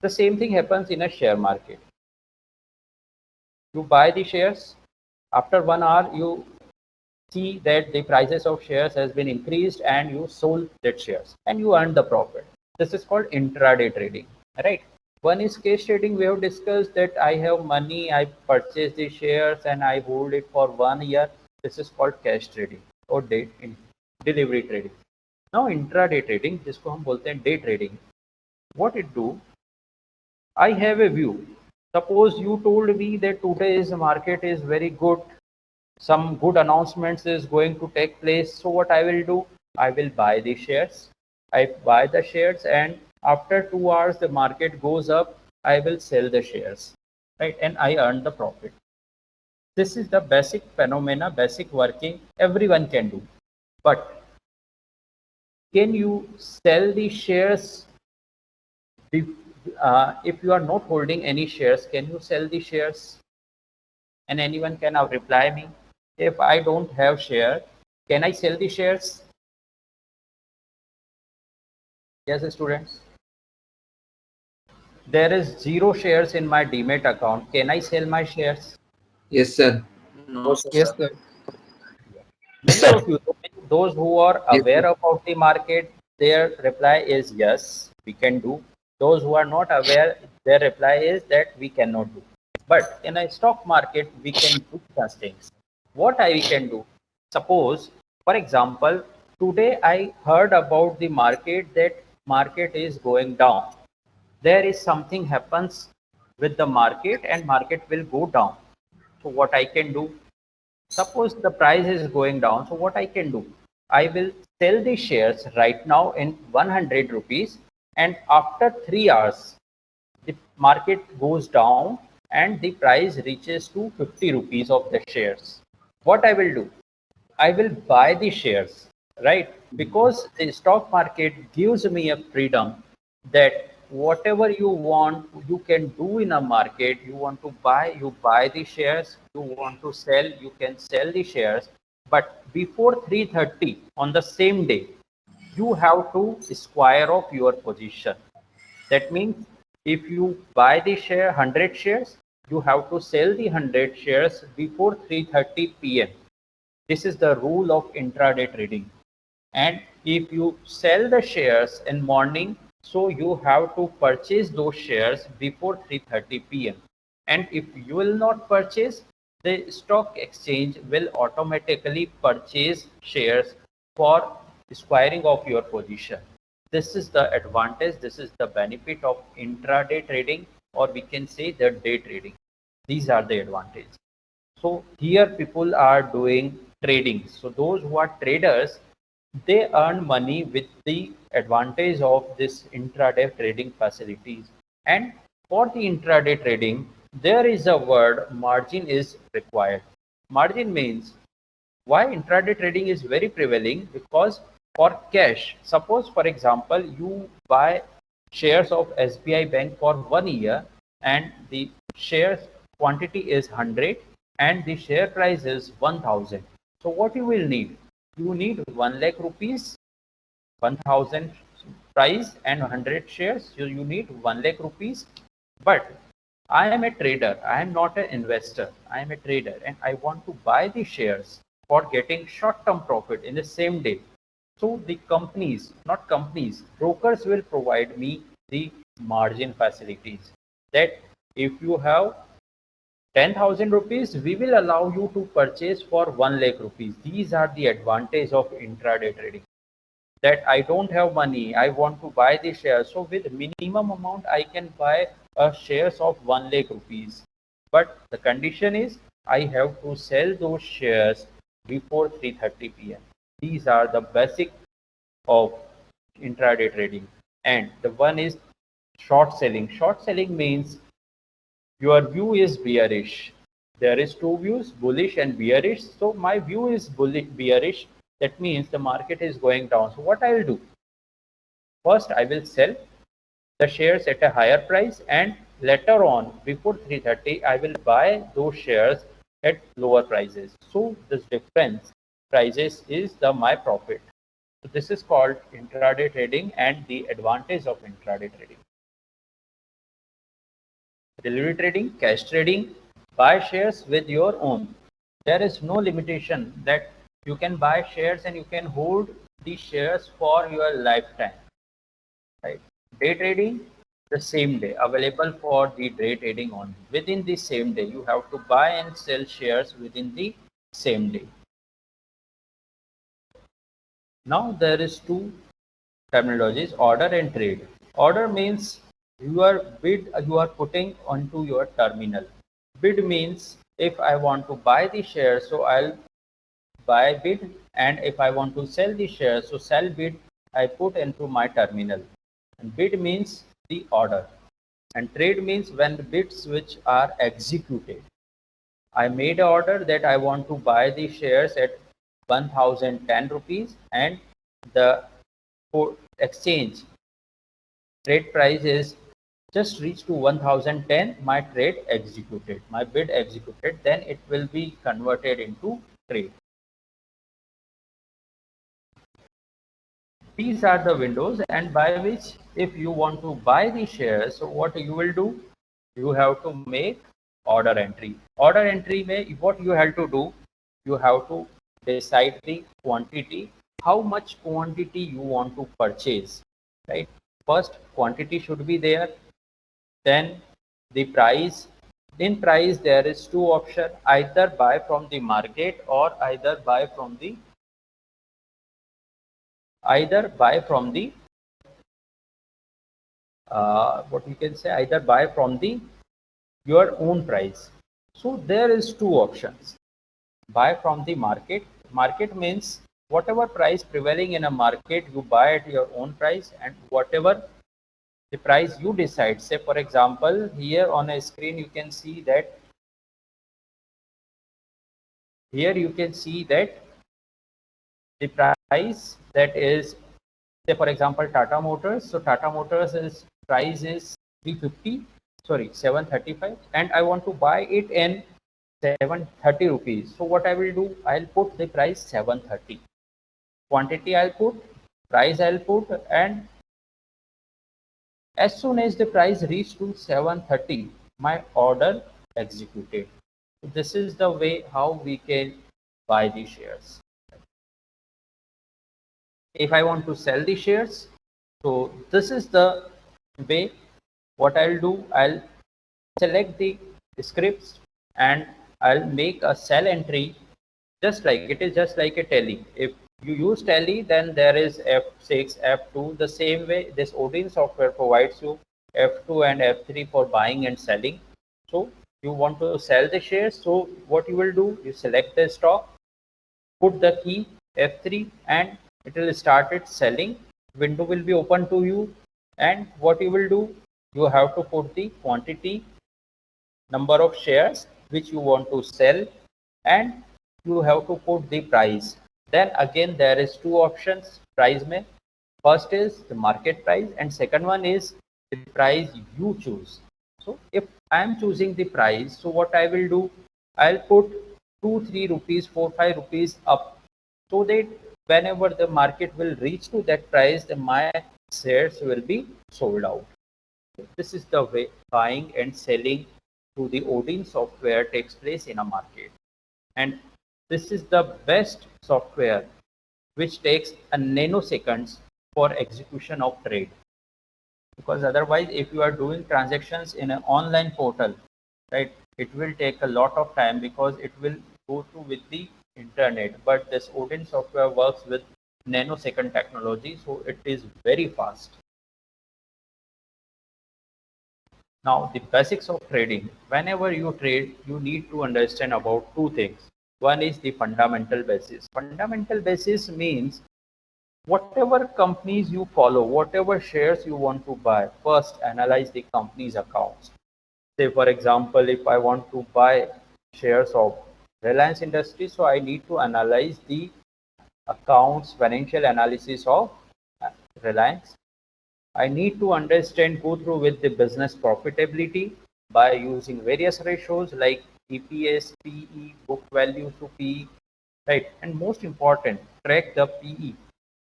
The same thing happens in a share market. You buy the shares, after 1 hour you see that the prices of shares has been increased and you sold that shares and you earn the profit. This is called intraday trading, right? One is cash trading. We have discussed that I have money, I purchase the shares and I hold it for 1 year. This is called cash trading or delivery trading. Now intraday trading, जिसको हम बोलते हैं day trading, what it do? I have a view. Suppose you told me that today's market is very good, some good announcements is going to take place. So what I will do? I will buy the shares. I buy the shares, and after 2 hours the market goes up, I will sell the shares, right? And I earn the profit. This is the basic phenomena, basic working everyone can do. But can you sell the shares if you are not holding any shares? Can you sell the shares? And anyone can now reply me, if I don't have share, can I sell the shares? Yes, students. There is 0 shares in my Demat account. Can I sell my shares? Yes, sir. No, sir. Yes, sir. Many Sir. of you, those who are Yes, aware sir. about the market, their reply is yes, we can do. Those who are not aware, their reply is that we cannot do. But in a stock market, we can do such things. What we can do? Suppose, for example, today I heard about the market that market is going down. There is something happens with the market and market will go down. So what I can do? Suppose the price is going down. So what I can do? I will sell the shares right now in 100 rupees, and after 3 hours the market goes down and the price reaches to 50 rupees of the shares. What I will do? I will buy the shares, right? Because the stock market gives me a freedom that whatever you want, you can do in a market. You want to buy, you buy the shares. You want to sell, you can sell the shares. But before 3:30 on the same day, you have to square off your position. That means if you buy the share 100 shares, you have to sell the 100 shares before 3:30 p.m. This is the rule of intraday trading. And if you sell the shares in morning, so you have to purchase those shares before 3:30 p.m. And if you will not purchase, the stock exchange will automatically purchase shares for squaring of your position. This is the advantage, this is the benefit of intraday trading, or we can say the day trading. These are the advantages. So here people are doing trading. So those who are traders, they earn money with the advantage of this intraday trading facilities. And for the intraday trading, there is a word margin is required. Margin means why intraday trading is very prevailing, because for cash, suppose for example you buy shares of SBI Bank for 1 year and the shares quantity is 100 and the share price is 1000. So what you will need? You need 1 lakh rupees, 1000 price and 100 shares. So you need 1 lakh rupees. But I am a trader. I am not an investor. I am a trader and I want to buy the shares for getting short-term profit in the same day. So the companies, not companies, brokers will provide me the margin facilities that if you have 10,000 rupees, we will allow you to purchase for 1 lakh rupees. These are the advantage of intraday trading. that I don't have money, I want to buy the shares. So with minimum amount, I can buy shares of 1 lakh rupees. But the condition is I have to sell those shares before 3:30 p.m. These are the basic of intraday trading. And the one is short selling. Short selling means your view is bearish. There is two views, bullish and bearish. So my view is bearish. That means the market is going down. So what I will do? First, I will sell the shares at a higher price, and later on, before 3:30, I will buy those shares at lower prices. So this difference prices is the my profit. So this is called intraday trading and the advantage of intraday trading. Delivery trading, cash trading, buy shares with your own. There is no limitation that you can buy shares and you can hold the shares for your lifetime. Right? Day trading, the same day, available for the day trading only. Within the same day, you have to buy and sell shares within the same day. Now there is two terminologies, order and trade. Order means your bid you are putting onto your terminal. Bid means if I want to buy the share, so I'll buy bid, and if I want to sell the share, so sell bid I put into my terminal. And bid means the order, and trade means when the bids which are executed. I made an order that I want to buy the shares at 1010 rupees, and the exchange trade price is just reached to 1010. My trade executed, my bid executed, then it will be converted into trade. These are the windows, and by which if you want to buy the shares, so what you will do, you have to make order entry. Order entry may what you have to do, you have to decide the quantity, how much quantity you want to purchase, right? First quantity should be there, then the price. In price there is two options, either buy from the market or either buy from the what we can say, either buy from the your own price. So there is two options, buy from the market. Market means whatever price prevailing in a market, you buy at your own price, and whatever the price you decide. Say for example, here on a screen you can see that the price that is, say for example, Tata Motors. So Tata Motors is price is 735, and I want to buy it in 730 rupees. So what I will do, I'll put the price 730. Quantity I'll put, price I'll put, and as soon as the price reach to 730, my order executed. So this is the way how we can buy the shares. If I want to sell the shares, so this is the way. What I'll do, I'll select the scripts and I'll make a sell entry, just like it is just like a tally. If you use tally, then there is F6, F2. The same way this Odin software provides you F2 and F3 for buying and selling. So you want to sell the shares, so what you will do, you select the stock, put the key F3, and it will start it selling. Window will be open to you, and what you will do, you have to put the quantity, number of shares which you want to sell, and you have to put the price. Then again there is two options price mein. First is the market price, and second one is the price you choose. So if I am choosing the price, so what I will do, I'll put 2-3 rupees, 4-5 rupees up, so that whenever the market will reach to that price, then my shares will be sold out. This is the way buying and selling through the Odin software takes place in a market. And this is the best software which takes a nanoseconds for execution of trade. Because otherwise, if you are doing transactions in an online portal, right, it will take a lot of time because it will go through with the internet. But this Odin software works with nanosecond technology, so it is very fast. Now, the basics of trading. Whenever you trade, you need to understand about two things. One is the fundamental basis. Fundamental basis means whatever companies you follow, whatever shares you want to buy, first analyze the company's accounts. Say, for example, if I want to buy shares of Reliance Industries, so I need to analyze the accounts, financial analysis of Reliance. I need to understand, go through with the business profitability by using various ratios like EPS, PE, book value to PE, right? And most important, track the PE.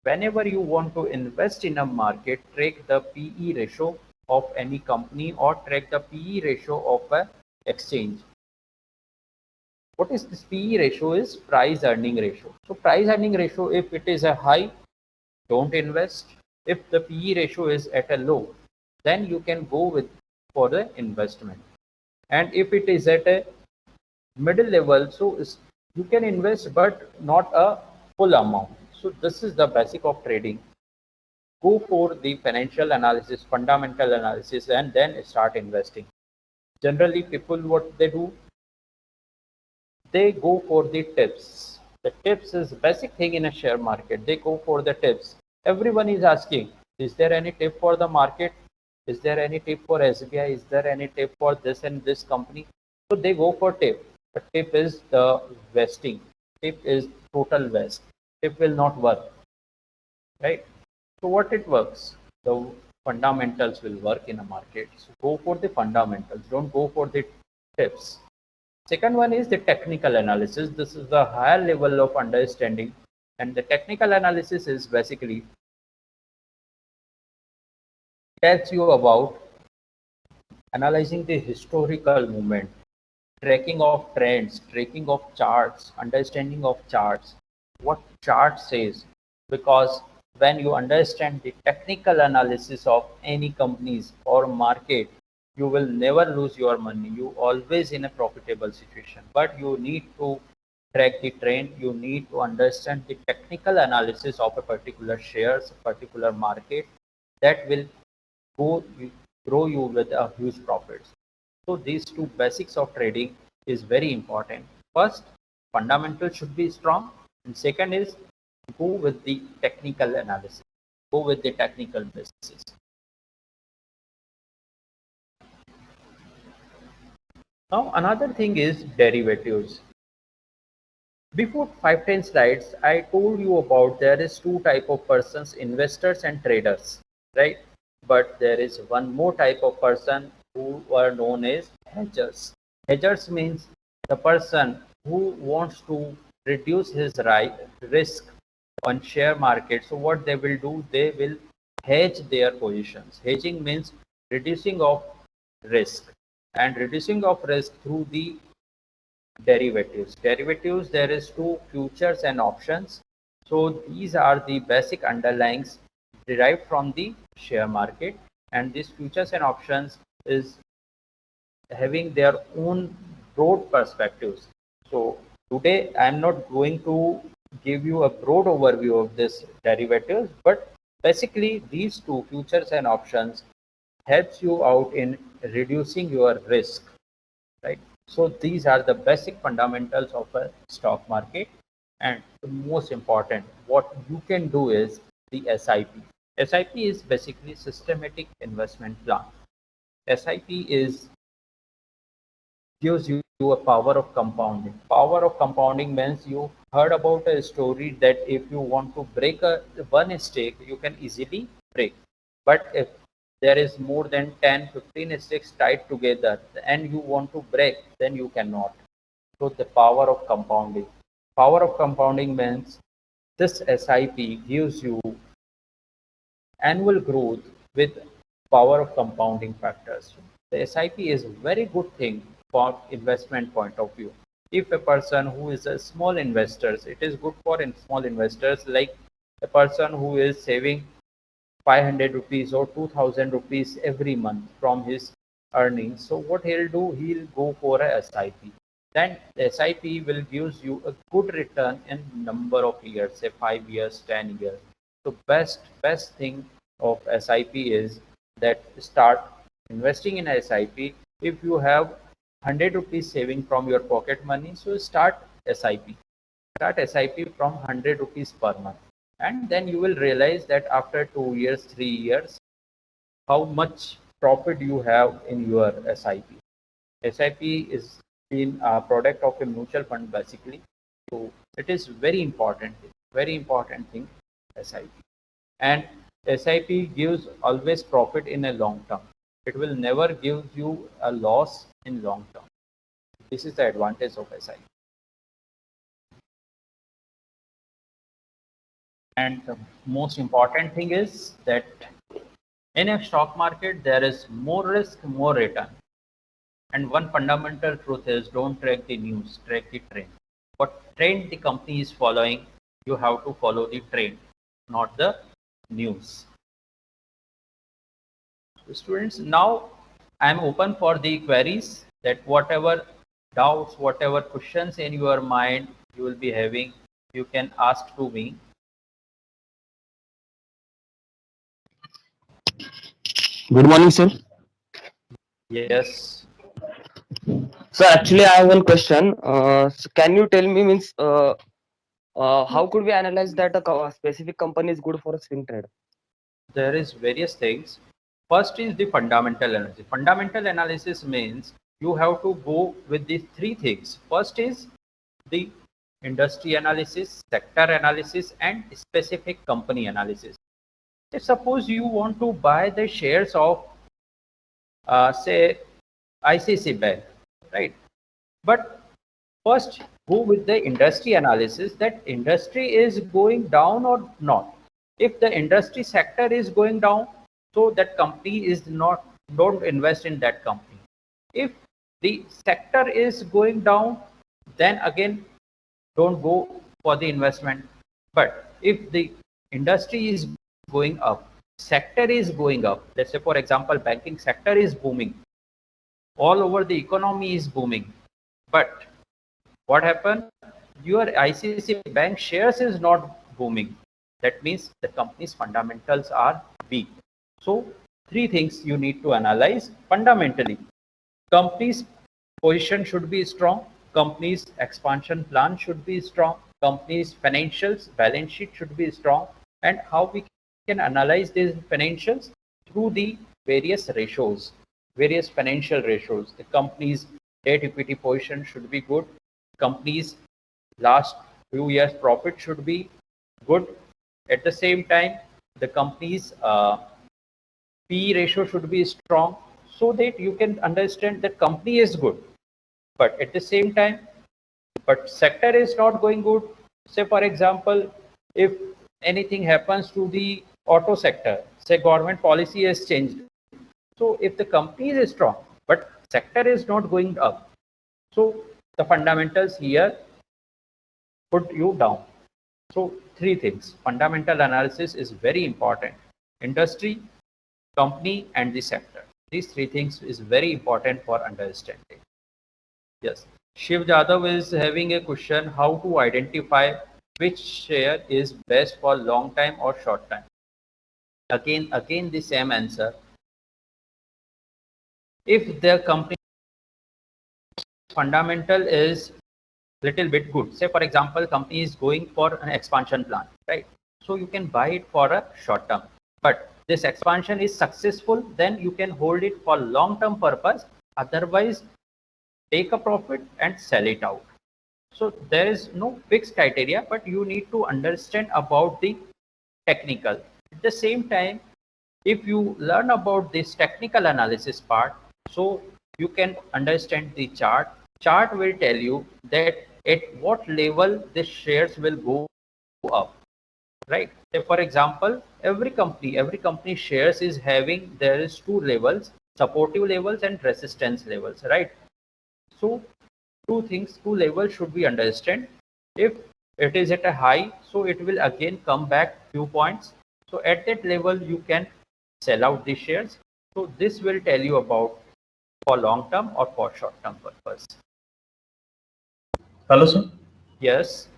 Whenever you want to invest in a market, track the PE ratio of any company or track the PE ratio of an exchange. What is this PE ratio? Is price earning ratio. So price earning ratio, if it is a high, don't invest. If the PE ratio is at a low, then you can go with for the investment. And if it is at a middle level, so you can invest but not a full amount. So this is the basic of trading. Go for the financial analysis, fundamental analysis, and then start investing. Generally, people, what they do, they go for the tips. The tips is basic thing in a share market. They go for the tips. Everyone is asking, is there any tip for the market? Is there any tip for SBI? Is there any tip for this and this company? So they go for tip. But tip is the vesting. Tip is total vest. Tip will not work. Right? So what it works? The fundamentals will work in a market. So go for the fundamentals. Don't go for the tips. Second one is the technical analysis. This is the higher level of understanding, and the technical analysis is basically tells you about analyzing the historical movement, tracking of trends, tracking of charts, understanding of charts, what chart says. Because when you understand the technical analysis of any companies or market, you will never lose your money. You always in a profitable situation. But you need to track the trend. You need to understand the technical analysis of a particular shares, particular market that will go grow you with a huge profits. So these two basics of trading is very important. First, fundamentals should be strong, and second is go with the technical analysis. Go with the technical basis. Now another thing is derivatives. Before 5-10 slides, I told you about there is two type of persons, investors and traders, right? But there is one more type of person who are known as hedgers. Hedgers means the person who wants to reduce his risk on share market. So what they will do, they will hedge their positions. Hedging means reducing of risk, and reducing of risk through the derivatives. Derivatives, there is two, futures and options. So these are the basic underlyings derived from the share market, and these futures and options is having their own broad perspectives. So today I am not going to give you a broad overview of this derivatives, but basically these two, futures and options, helps you out in reducing your risk, right? So these are the basic fundamentals of a stock market. And the most important, what you can do is the SIP. SIP is basically systematic investment plan. SIP is gives you a power of compounding. Power of compounding means you heard about a story that if you want to break one stake, you can easily break. But if there is more than 10-15 stakes tied together and you want to break, then you cannot. So the power of compounding. Power of compounding means this SIP gives you annual growth with power of compounding factors. The SIP is a very good thing for investment point of view. If a person who is a small investor, it is good for small investors, like a person who is saving 500 rupees or 2000 rupees every month from his earnings. So what he'll do, he'll go for a SIP. then the SIP will gives you a good return in number of years, say 5 years, 10 years. So best thing of SIP is that start investing in SIP. If you have 100 rupees saving from your pocket money, so start SIP. Start SIP from 100 rupees per month, and then you will realize that after 2 years, 3 years, how much profit you have in your SIP. SIP is been a product of a mutual fund basically, so it is very important thing, SIP. And SIP gives always profit in a long term. It will never give you a loss in long term. This is the advantage of SIP. And the most important thing is that in a stock market, there is more risk, more return. And one fundamental truth is don't track the news, track the trend. What trend the company is following, you have to follow the trend, not the news. So students, now I am open for the queries, that whatever doubts, whatever questions in your mind you will be having, you can ask to me. Good morning, sir. Yes. So actually, I have one question. So can you tell me, means, how could we analyze that a specific company is good for a swing trade? There is various things. First is the fundamental analysis. Fundamental analysis means you have to go with these three things. First is the industry analysis, sector analysis, and specific company analysis. If suppose you want to buy the shares of say ICICI Bank, right? But first go with the industry analysis, that industry is going down or not. If the industry sector is going down, so that company is not, don't invest in that company. If the sector is going down, then again don't go for the investment. But if the industry is going up, sector is going up, let's say for example banking sector is booming, all over the economy is booming, but what happened, your ICICI Bank shares is not booming, that means the company's fundamentals are weak. So three things you need to analyze fundamentally. Company's position should be strong, company's expansion plan should be strong, company's financials, balance sheet should be strong. And how we can analyze these financials? Through the various ratios, various financial ratios. The company's debt equity position should be good, company's last few years profit should be good. At the same time, the company's PE ratio should be strong, so that you can understand that company is good. But at the same time, but sector is not going good. Say for example, if anything happens to the auto sector, say government policy has changed. So if the company is strong, but sector is not going up, so the fundamentals here put you down. So three things. Fundamental analysis is very important. Industry, company, and the sector. These three things is very important for understanding. Yes. Shiv Jadhav is having a question, how to identify which share is best for long time or short time. Again the same answer. If the company fundamental is little bit good, say for example company is going for an expansion plan, right? So you can buy it for a short term, but this expansion is successful, then you can hold it for long term purpose, otherwise take a profit and sell it out. So there is no fixed criteria, but you need to understand about the technical. At the same time, if you learn about this technical analysis part, so you can understand the chart. Chart will tell you that at what level the shares will go up, right? Say for example, every company shares is having, there is two levels, supportive levels and resistance levels, right? So two levels should be understand. If it is at a high, so it will again come back few points, so at that level you can sell out the shares. So this will tell you about for long term or for short term purpose. Hello, sir. Yes.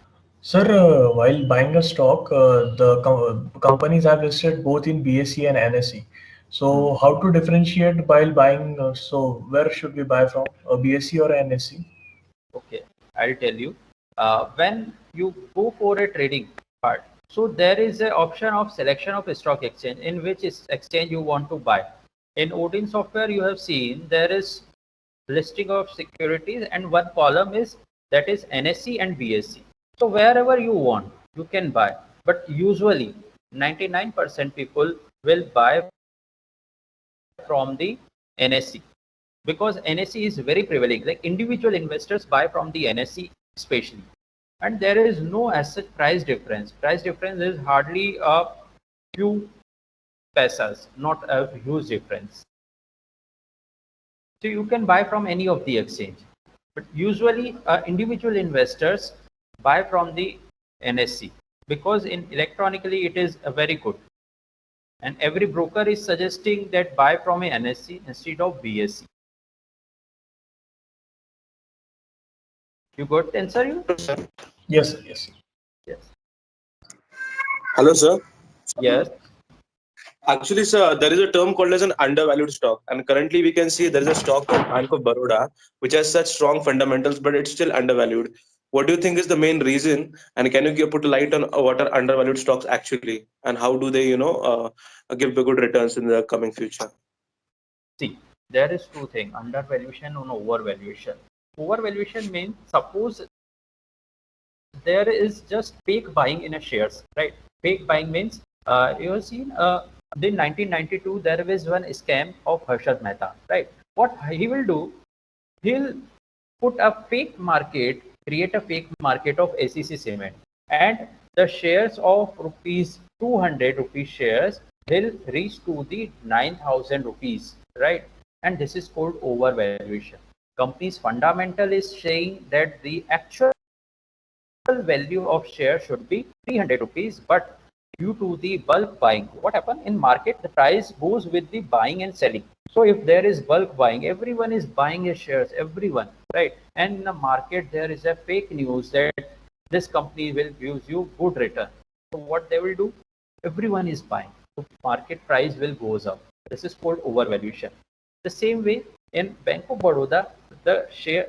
Sir, while buying a stock, the companies have listed both in BSE and NSE. So, how to differentiate while buying? So, where should we buy from, BSE or NSE? Okay, I'll tell you. When you go for a trading part, so there is an option of selection of a stock exchange in which exchange you want to buy. In Odin software, you have seen there is listing of securities and one column is that is NSE and BSE. So wherever you want, you can buy. But usually 99% people will buy from the NSE because NSE is very prevalent. Like individual investors buy from the NSE especially, and there is no as such price difference. Price difference is hardly a few pesos, not a huge difference. So you can buy from any of the exchange, but usually individual investors buy from the NSE because in electronically it is very good, and every broker is suggesting that buy from a NSE instead of BSE. You got the answer? You? Yes, sir, yes. Yes. Hello, sir. Yes. Actually, sir, there is a term called as an undervalued stock, and currently we can see there is a stock of Bank of Baroda which has such strong fundamentals, but it's still undervalued. What do you think is the main reason? And can you put a light on what are undervalued stocks actually, and how do they, give the good returns in the coming future? See, there is two things: undervaluation and overvaluation. Overvaluation means suppose there is just fake buying in a shares, right? Fake buying means you have seen in 1992 there was one scam of Harshad Mehta, right? What he will do, he'll put a fake market, create a fake market of ACC Cement, and the shares of rupees 200 rupees shares will reach to the 9,000 rupees, right? And this is called overvaluation. Company's fundamental is saying that the actual value of share should be 300 rupees, but due to the bulk buying, what happen in market, the price goes with the buying and selling. So if there is bulk buying, everyone is buying a shares, everyone, right? And in the market there is a fake news that this company will give you good return. So what they will do, everyone is buying, so market price will goes up. This is called overvaluation. The same way in Bank of Baroda, the share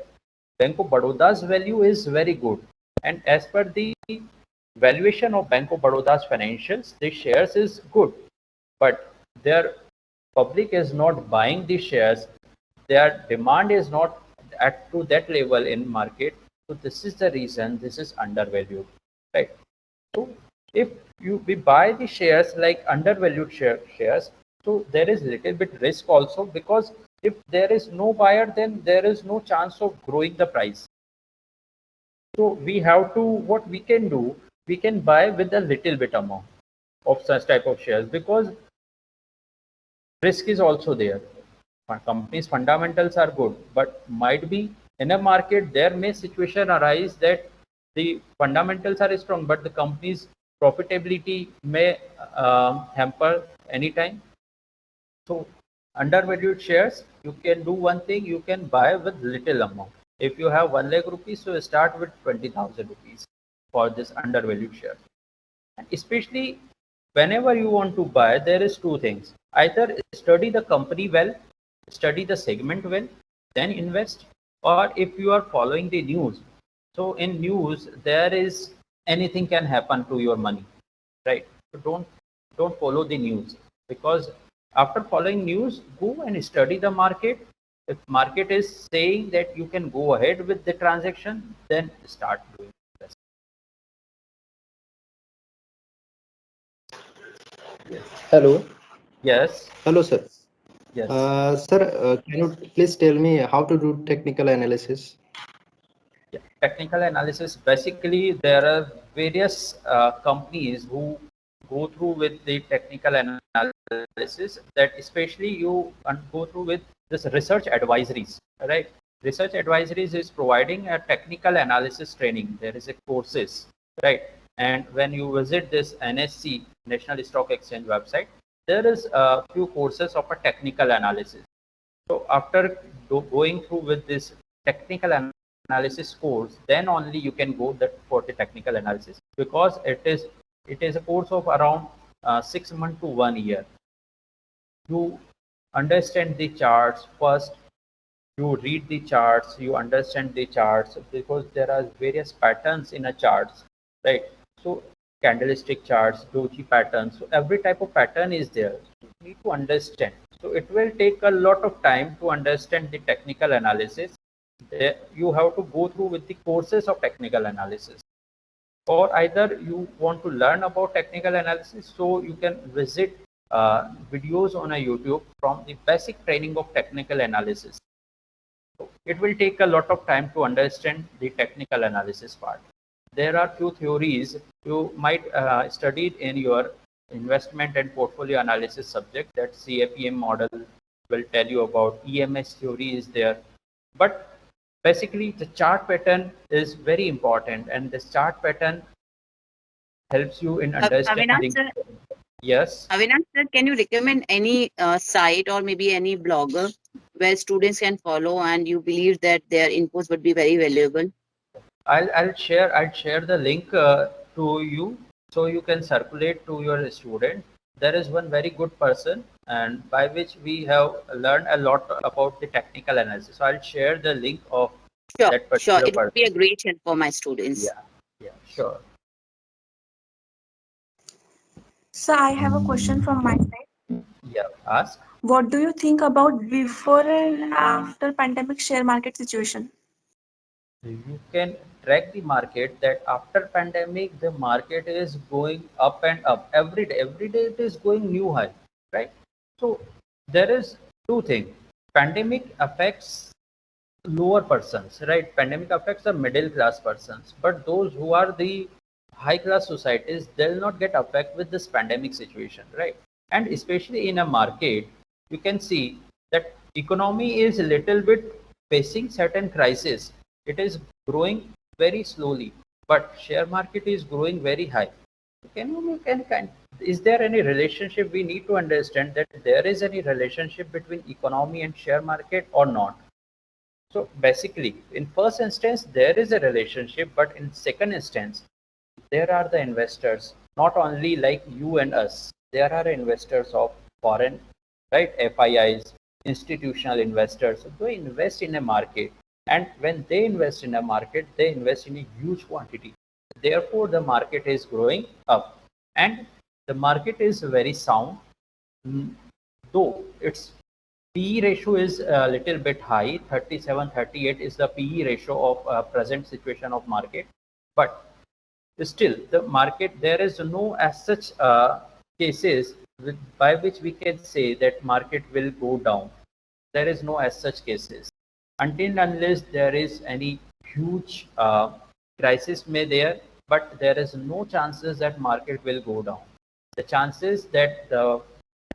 Bank of Baroda's value is very good, and as per the valuation of Bank of Baroda's financials, the shares is good, but their public is not buying the shares. Their demand is not at to that level in market. So this is the reason this is undervalued, right? So if we buy the shares like undervalued shares, so there is little bit risk also, because if there is no buyer, then there is no chance of growing the price. So we have to, what we can do, we can buy with a little bit amount of such type of shares, because risk is also there. Companies fundamentals are good, but might be in a market there may situation arise that the fundamentals are strong, but the company's profitability may hamper anytime. So undervalued shares, you can do one thing, you can buy with little amount. If you have 1 lakh rupees, so start with 20,000 rupees for this undervalued share. And especially whenever you want to buy, there is two things: either study the company well, study the segment well, then invest, or if you are following the news, so in news there is anything can happen to your money, right? So don't follow the news, because after following news, go and study the market. If market is saying that you can go ahead with the transaction, then start doing this. Hello. Yes. Hello, sir. Yes. Sir, can you please tell me how to do technical analysis? Yeah. Technical analysis, basically there are various companies who go through with the technical analysis, that especially you go through with this research advisories, right? Research advisories is providing a technical analysis training. There is a courses, right? And when you visit this NSE, National Stock Exchange website, there is a few courses of a technical analysis. So after going through with this technical analysis course, then only you can go for the technical analysis, because it is a course of around 6 months to 1 year. You understand the charts first, you read the charts, you understand the charts, because there are various patterns in a charts, right? So candlestick charts, doji patterns, so every type of pattern is there. You need to understand. So it will take a lot of time to understand the technical analysis. You have to go through with the courses of technical analysis, or either you want to learn about technical analysis, so you can visit videos on a YouTube from the basic training of technical analysis. So it will take a lot of time to understand the technical analysis part. There are few theories you might studied in your investment and portfolio analysis subject, that CAPM model will tell you about. EMS theory is there, but basically the chart pattern is very important, and this chart pattern helps you in understanding. Avinash sir, Yes. Avinash sir, can you recommend any site or maybe any blogger where students can follow and you believe that their inputs would be very valuable? I'll share the link to you, so you can circulate to your student. There is one very good person, and by which we have learned a lot about the technical analysis. So I'll share the link of Sure, that sure. particular It would be a person. great help for my students. Yeah, sure. So I have a question from my side. Yeah, ask. What do you think about before and after pandemic share market situation? You can track the market that after pandemic the market is going up and up every day it is going new high, right? So there is two things. Pandemic affects lower persons, right? Pandemic affects the middle class persons, but those who are the high class societies, they'll not get affected with this pandemic situation, right? And especially in a market, you can see that economy is a little bit facing certain crisis. It is growing very slowly, but share market is growing very high. Is there any relationship? We need to understand that there is any relationship between economy and share market or not. So basically, in first instance, there is a relationship, but in second instance, there are the investors, not only like you and us. There are investors of foreign, right? FIIs, institutional investors. They invest in a market, and when they invest in a market, they invest in a huge quantity. Therefore, the market is growing up, and the market is very sound, though its PE ratio is a little bit high. 37, 38 is the PE ratio of present situation of market, but still the market, there is no as such cases by which we can say that market will go down. There is no as such cases until unless there is any huge crisis may there, but there is no chances that market will go down. The chances that the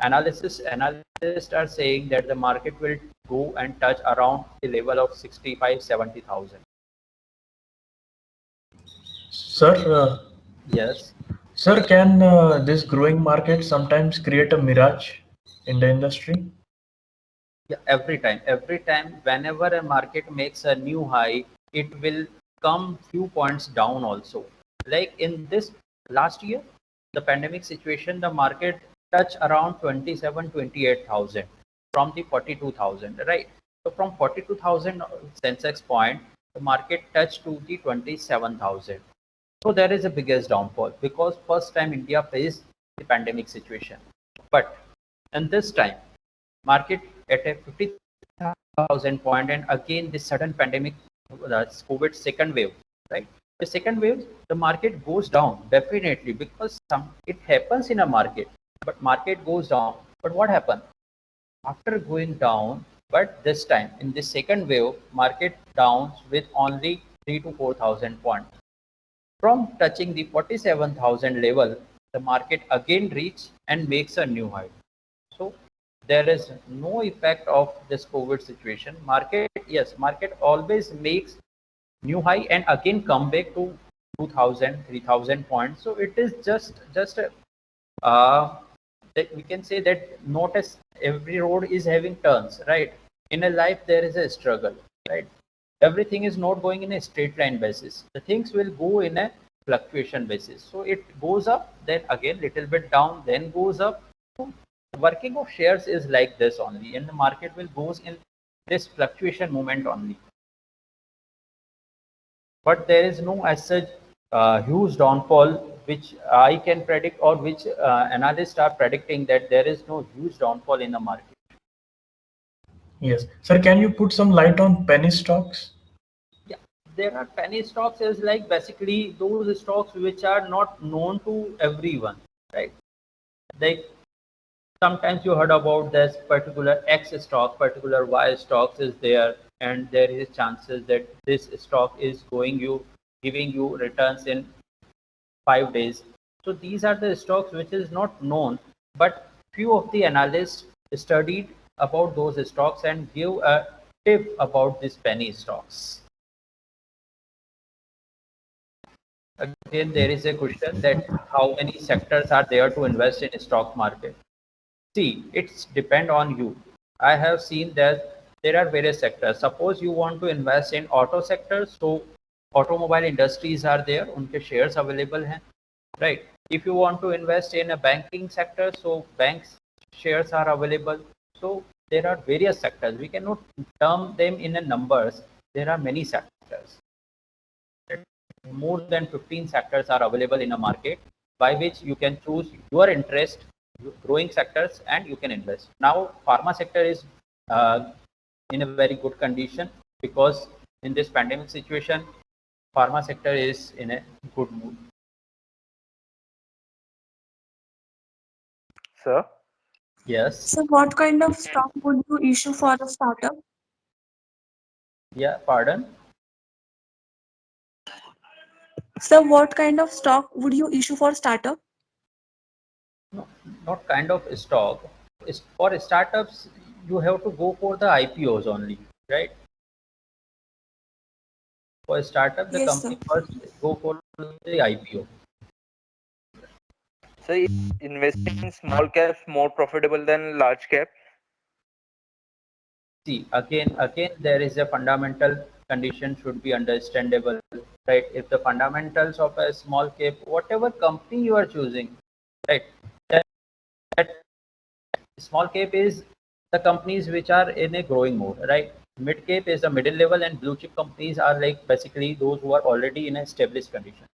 analysts are saying that the market will go and touch around the level of 65, 70,000. Sir, Yes. sir, can this growing market sometimes create a mirage in the industry? Yeah, every time, whenever a market makes a new high, it will come few points down also. Like in this last year, the pandemic situation, the market touched around 27, 28,000 from the 42,000, right? So from 42,000 Sensex point, the market touched to the 27,000. So there is a biggest downfall because first time India faced the pandemic situation. But in this time, market at a 50,000 point, and again the sudden pandemic, COVID second wave, right? The second wave, the market goes down definitely because it happens in a market, but market goes down. But what happened after going down? But this time in the second wave, market downs with only 3 to 4,000 points. From touching the 47,000 level, the market again reaches and makes a new high. So there is no effect of this COVID situation. Market, yes, market always makes new high and again come back to 2,000, 3,000 points. So it is just that we can say that notice every road is having turns, right? In a life there is a struggle, right? everything is not going in a straight line basis. The things will go in a fluctuation basis. So it goes up, then again little bit down, then goes up. So working of shares is like this only, and the market will goes in this fluctuation movement only. But there is no as such huge downfall which I can predict, or which analysts are predicting, that there is no huge downfall in the market. Yes. Sir, can you put some light on penny stocks? Yeah, there are penny stocks is like basically those stocks which are not known to everyone, right? Like sometimes you heard about this particular X stock, particular Y stocks is there, and there is chances that this stock is giving you returns in 5 days. So these are the stocks which is not known, but few of the analysts studied about those stocks and give a tip about these penny stocks. Again, there is a question that how many sectors are there to invest in stock market. See, it's depend on you. I have seen that there are various sectors. Suppose you want to invest in auto sector, so automobile industries are there, उनके shares available हैं, right? If you want to invest in a banking sector, so banks shares are available. So there are various sectors. We cannot term them in a numbers. There are many sectors. More than 15 sectors are available in a market, by which you can choose your interest, growing sectors, and you can invest. Now, pharma sector is in a very good condition, because in this pandemic situation, pharma sector is in a good mood. Sir? Yes. So what kind of stock would you issue for a startup? Yeah, pardon. So what kind of stock would you issue for startup? No, not kind of stock. For startups, you have to go for the IPOs only, right? For a startup, the Yes, company sir. first go for the IPO. So is investing in small caps more profitable than large cap? See, again, there is a fundamental condition should be understandable, right? If the fundamentals of a small cap, whatever company you are choosing, right, that small cap is the companies which are in a growing mode, right? Mid cap is the middle level, and blue chip companies are like basically those who are already in a established condition.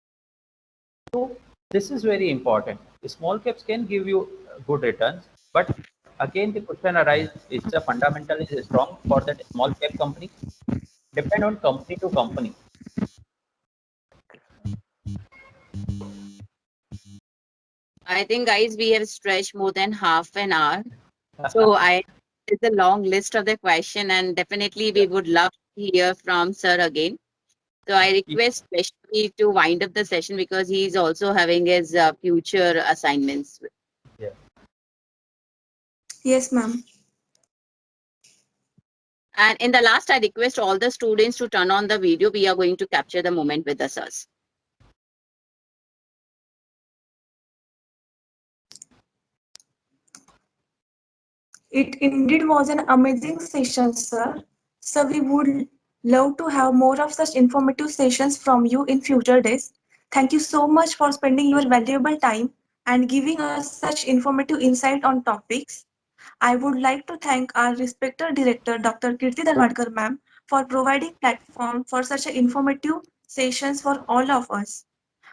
So this is very important. Small caps can give you good returns, but again the question arises: is the fundamental is strong for that small cap company? Depend on company to company. I think, guys, we have stretched more than half an hour. So it's a long list of the question, and definitely we would love to hear from sir again. So I request Vaishnavi to wind up the session, because he's also having his future assignments. Yeah. Yes, ma'am. And in the last, I request all the students to turn on the video. We are going to capture the moment with the sirs. It indeed was an amazing session, sir. So we would love to have more of such informative sessions from you in future days. Thank you so much for spending your valuable time and giving us such informative insight on topics. I would like to thank our respected director, Dr. Kirti Dharmadkar ma'am, for providing platform for such a informative sessions for all of us.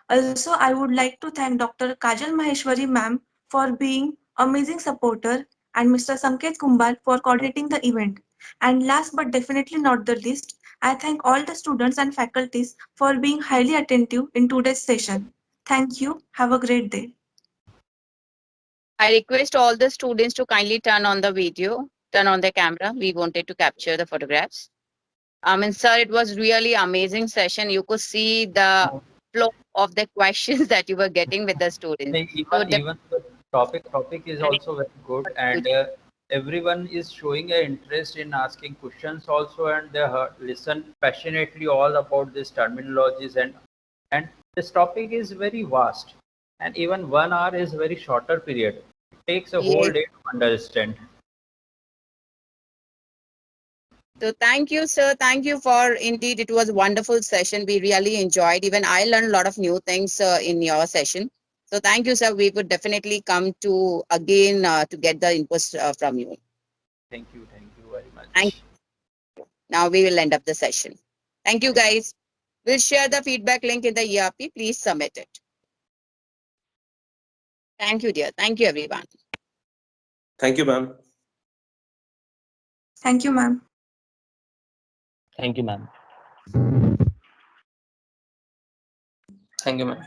Also, I would like to thank Dr. Kajal Maheshwari ma'am for being amazing supporter, and Mr. Sanket Kumbal for coordinating the event. And last but definitely not the least, I thank all the students and faculties for being highly attentive in today's session. Thank you. Have a great day. I request all the students to kindly turn on the video, turn on the camera. We wanted to capture the photographs. Sir, it was really amazing session. You could see the flow of the questions that you were getting with the students. So Even the topic is also very good, and everyone is showing an interest in asking questions also, and they listen passionately all about these terminologies, and this topic is very vast, and even 1 hour is very shorter period. It takes a whole yes, day to understand. So thank you, sir. Thank you for indeed. It was a wonderful session. We really enjoyed. Even I learned a lot of new things in your session. So thank you, sir. We would definitely come to again to get the inputs from you. Thank you very much. Thank you. Now we will end up the session. Thank you, guys. We'll share the feedback link in the ERP. Please submit it. Thank you, dear. Thank you, everyone. Thank you, ma'am. Thank you, ma'am. Thank you, ma'am. Thank you, ma'am.